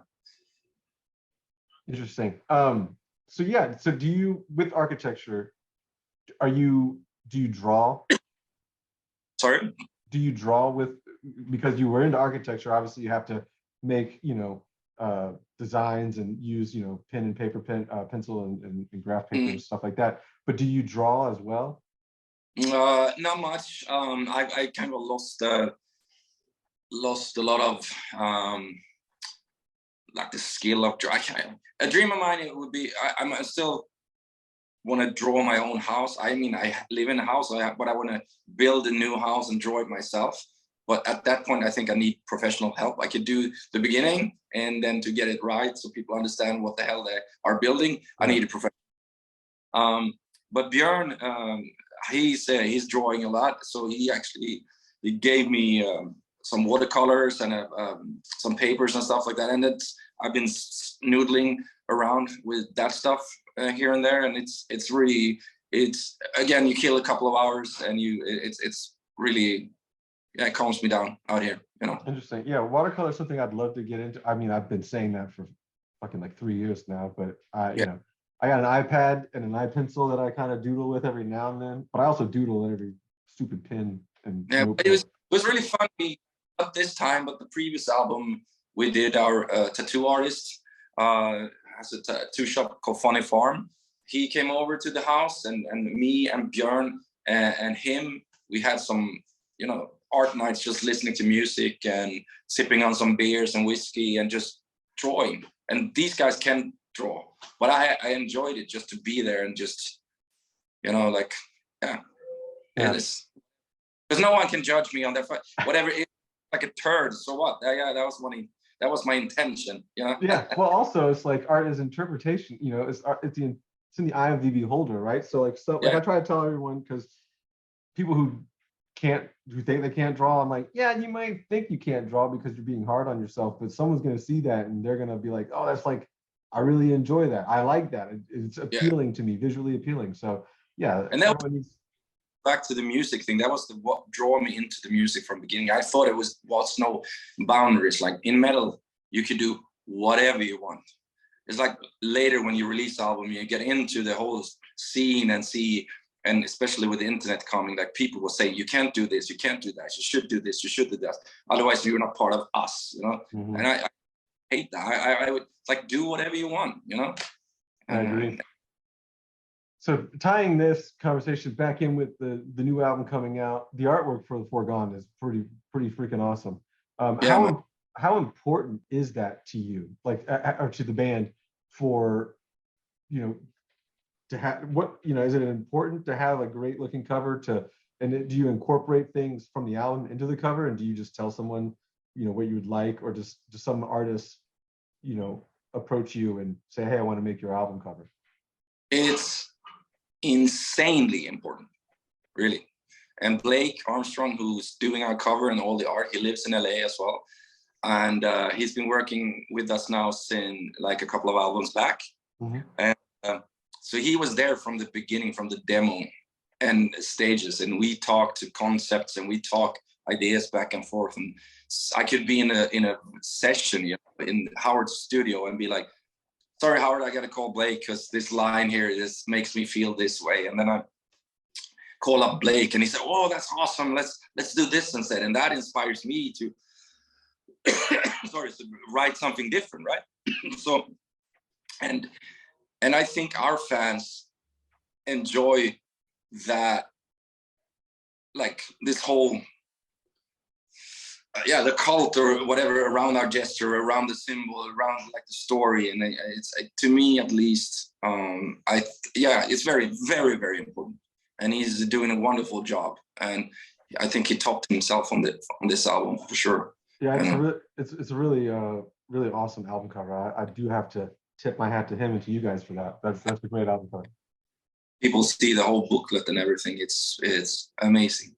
Interesting. So do you, with architecture, do you draw? Sorry? Do you draw because you were into architecture, obviously you have to make, designs and use, pen and paper, pencil and graph paper and stuff like that. But do you draw as well? Not much. I kind of lost a lot of like the skill of drawing. A dream of mine, it would be, I still want to draw my own house. I mean, I live in a house, but I want to build a new house and draw it myself. But at that point, I think I need professional help. I could do the beginning, and then to get it right so people understand what the hell they are building, I need a professional. But Björn, he's drawing a lot. So he gave me some watercolors and some papers and stuff like that. And I've been noodling around with that stuff here and there, and it's really, again, you kill a couple of hours and it's really, it calms me down out here, Interesting. Yeah, watercolor is something I'd love to get into. I mean, I've been saying that for fucking like 3 years now, but I got an iPad and an iPencil that I kind of doodle with every now and then, but I also doodle in every stupid pen and notebook. It was really fun. Not this time, but the previous album we did, our tattoo artist has a tattoo shop called Funny Farm. He came over to the house, and me and Björn and him, we had some art nights, just listening to music and sipping on some beers and whiskey and just drawing. And these guys can draw, but I enjoyed it just to be there and just because no one can judge me on that. Whatever it is, like a turd, so what? That was my intention. Yeah. Well, also it's like art is interpretation. It's art, it's in the eye of the beholder, right? So I try to tell everyone, because people who think they can't draw, I'm like, yeah, you might think you can't draw because you're being hard on yourself, but someone's going to see that and they're going to be like, oh, that's like, I really enjoy that. I like that. It's appealing to me, visually appealing. So yeah, and that back to the music thing, that was what drew me into the music from the beginning. I thought it was no boundaries. Like in metal, you could do whatever you want. It's like later when you release album, you get into the whole scene and see, and especially with the internet coming, like people will say, you can't do this, you can't do that, you should do this, you should do that. Otherwise, you're not part of us, you know? Mm-hmm. And I hate that. I would like do whatever you want, you know? I agree. So tying this conversation back in with the new album coming out, the artwork for the Forgone is pretty freaking awesome. How important is that to you, like, or to the band, for, you know, to have what, you know, is it important to have a great looking cover and do you incorporate things from the album into the cover, and do you just tell someone, you know, what you would like, or just some artists, you know, approach you and say, hey, I want to make your album cover? It's insanely important, really. And Blake Armstrong, who's doing our cover and all the art, he lives in LA as well. And he's been working with us now since like a couple of albums back. Mm-hmm. And so he was there from the beginning, from the demo and stages. And we talked to concepts and we talk ideas back and forth. And I could be in a session, you know, in Howard's studio and be like, sorry, Howard, I got to call Blake because this line here, this makes me feel this way. And then I call up Blake and he said, oh, that's awesome. Let's do this instead. And that inspires me to to write something different, right? So, and I think our fans enjoy that, like this whole, the cult or whatever around our gesture, around the symbol, around like the story, and it's to me at least, it's very, very, very important, and he's doing a wonderful job, and I think he topped himself on this album for sure. Yeah, it's a really really awesome album cover. I do have to tip my hat to him and to you guys for that. That's a great album cover. People see the whole booklet and everything. It's amazing.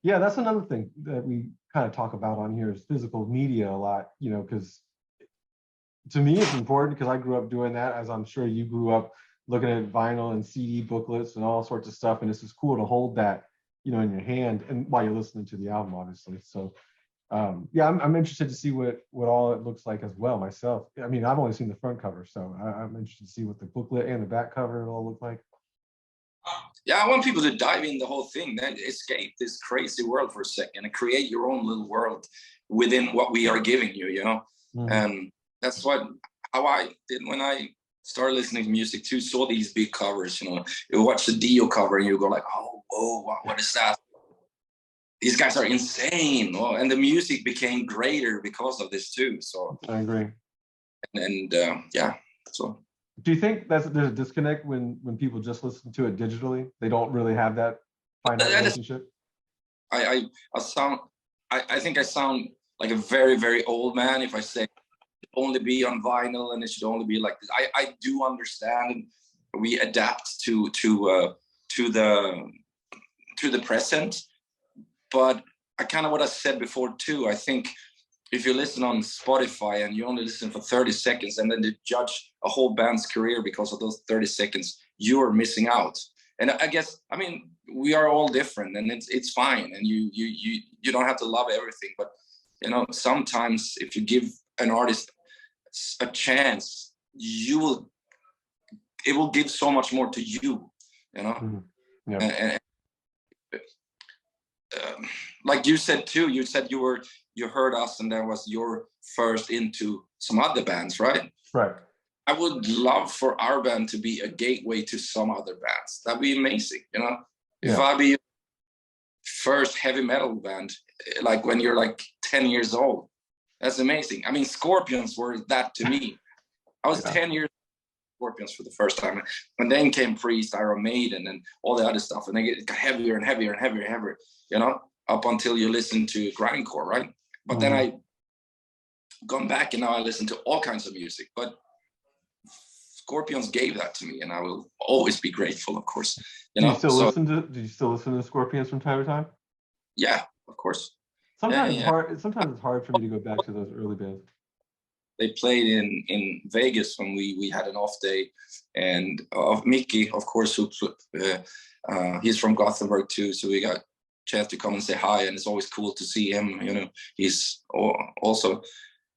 Yeah, that's another thing that we kind of talk about on here is physical media a lot, you know, because to me it's important because I grew up doing that, as I'm sure you grew up looking at vinyl and CD booklets and all sorts of stuff, and it's just cool to hold that, you know, in your hand and while you're listening to the album, obviously. So I'm interested to see what all it looks like as well myself. I mean, I've only seen the front cover, so I'm interested to see what the booklet and the back cover all look like. Yeah, I want people to dive in the whole thing, then escape this crazy world for a second and create your own little world within what we are giving you, you know? Mm-hmm. And that's how I did when I started listening to music too, saw these big covers, you know, you watch the Dio cover and you go like, oh, whoa, what is that? These guys are insane. Oh, and the music became greater because of this too. So I agree. And so. Do you think there's a disconnect when people just listen to it digitally? They don't really have that finite relationship? I think I sound like a very, very old man if I say it should only be on vinyl and it should only be like this. I do understand, and we adapt to the present. But I kind of what I said before too. I think if you listen on Spotify and you only listen for 30 seconds and then you judge a whole band's career because of those 30 seconds, you're missing out. And I guess, I mean, we are all different and it's fine. And you don't have to love everything. But, you know, sometimes if you give an artist a chance, it will give so much more to you, you know? Mm-hmm. Yeah. And like you said too, you said you heard us and that was your first into some other bands, right? Right. I would love for our band to be a gateway to some other bands. That'd be amazing, you know? Yeah. If I be first heavy metal band, like when you're like 10 years old, that's amazing. I mean, Scorpions were that to me. I was 10 years Scorpions for the first time. And then came Priest, Iron Maiden, and all the other stuff. And then it got heavier and heavier and heavier and heavier, you know, up until you listen to grindcore, right? But then I gone back and now I listen to all kinds of music. But Scorpions gave that to me, and I will always be grateful, of course. You know? Do you still listen to Scorpions from time to time? Yeah, of course. Sometimes it's hard for me to go back to those early bands. they played in Vegas when we had an off day, and Mickey, of course, he's from Gothenburg too, so we got a chance to come and say hi, and it's always cool to see him. You know, he's also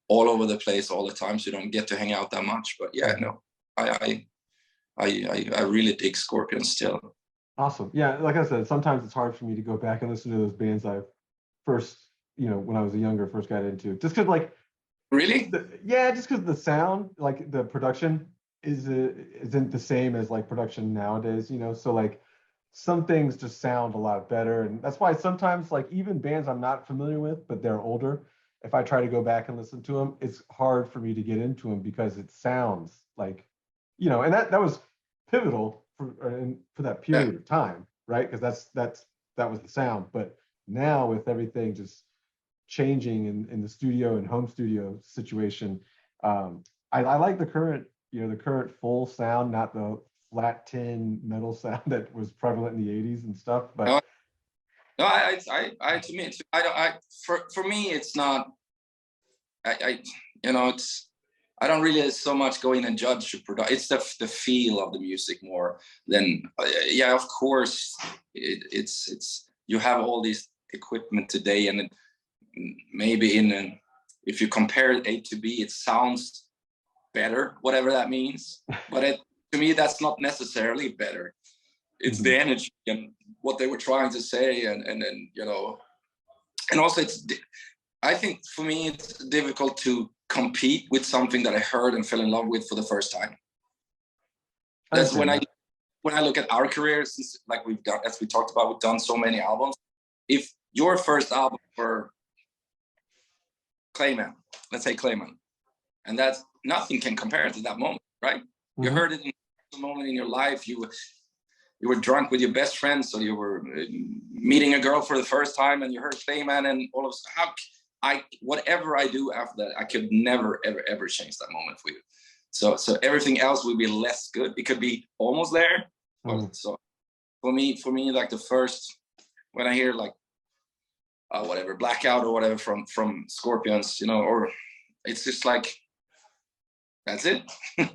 all over the place all the time, so you don't get to hang out that much. But yeah, no, I really dig Scorpions still. Awesome. Yeah, like I said, sometimes it's hard for me to go back and listen to those bands I first, you know, when I was younger, first got into. Just because, like, really, just because the sound, like the production, isn't the same as like production nowadays. You know, so like some things just sound a lot better, and that's why sometimes, like, even bands I'm not familiar with, but they're older, if I try to go back and listen to them, it's hard for me to get into them because it sounds like, you know, and that was pivotal for that period of time, right? Because that was the sound. But now with everything just changing in the studio and home studio situation, I like the current, you know, the current full sound, not the flat tin metal sound that was prevalent in the 80s and stuff. But no, to me, for me, it's not. You know, I don't really so much go in and judge the production. It's the feel of the music more than yeah. Of course, it's you have all these equipment today, and maybe if you compare A to B, it sounds better, whatever that means. But to me, that's not necessarily better. It's the energy and what they were trying to say, and you know, and also I think for me it's difficult to compete with something that I heard and fell in love with for the first time. That's when I look at our careers, since like we've done, as we talked about, we've done so many albums. If your first album were Clayman, let's say Clayman, and that's nothing can compare to that moment, right? You heard it in a moment in your life. You were drunk with your best friends, so you were meeting a girl for the first time, and you heard Clayman, and all of whatever I do after that, I could never ever change that moment for you. So everything else would be less good. It could be almost there. So for me, like the first, when I hear like whatever Blackout or whatever from Scorpions, you know, or it's just like that's it. I'm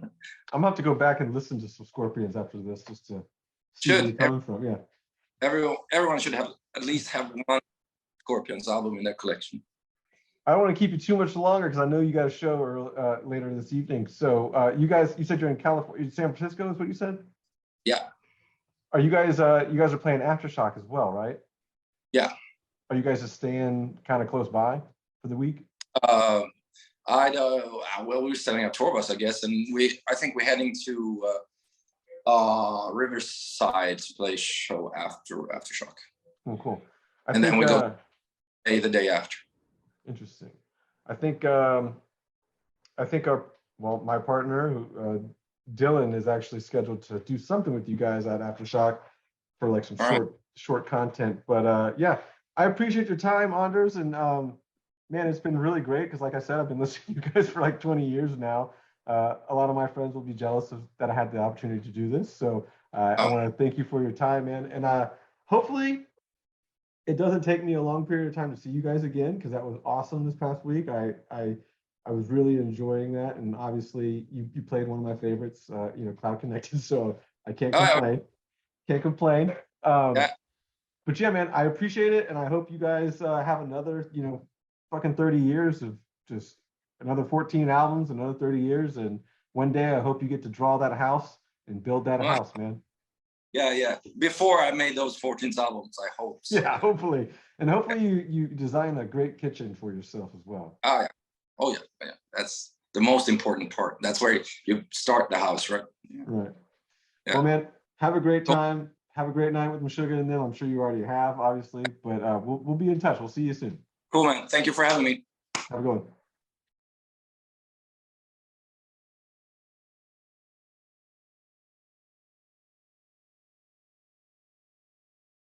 gonna have to go back and listen to some Scorpions after this just to see where you're coming from. Yeah, everyone should at least have one Scorpions album in their collection. I don't want to keep you too much longer because I know you got a show later this evening. So you said you're in California, San Francisco is what you said? Yeah. Are you guys are playing Aftershock as well, right? Yeah. Are you guys just staying kind of close by for the week? Well, we were setting up tour bus, I guess, and I think we're heading to Riverside to play show after Aftershock. Oh, cool. And then we go the day after. Interesting. I think my partner, who, Dylan, is actually scheduled to do something with you guys at Aftershock for like some short content. But yeah, I appreciate your time, Anders, and man, it's been really great because, like I said, I've been listening to you guys for like 20 years now. A lot of my friends will be jealous that I had the opportunity to do this. So I want to thank you for your time, man, and hopefully it doesn't take me a long period of time to see you guys again, because that was awesome this past week. I was really enjoying that, and obviously you played one of my favorites, you know, Cloud Connected. So I can't complain. Can't complain. But yeah, man, I appreciate it, and I hope you guys have another, you know, fucking 30 years of just another 14 albums, another 30 years, and one day I hope you get to draw that house and build that house, man. Yeah. Before I made those 14 albums, I hope. So. Yeah, hopefully. And hopefully you design a great kitchen for yourself as well. Oh yeah. That's the most important part. That's where you start the house, right? Yeah. Right. Yeah. Well, man, have a great time. Have a great night with Meshuggah and them. I'm sure you already have, obviously, but we'll be in touch. We'll see you soon. Cool, man. Thank you for having me. Have a good one.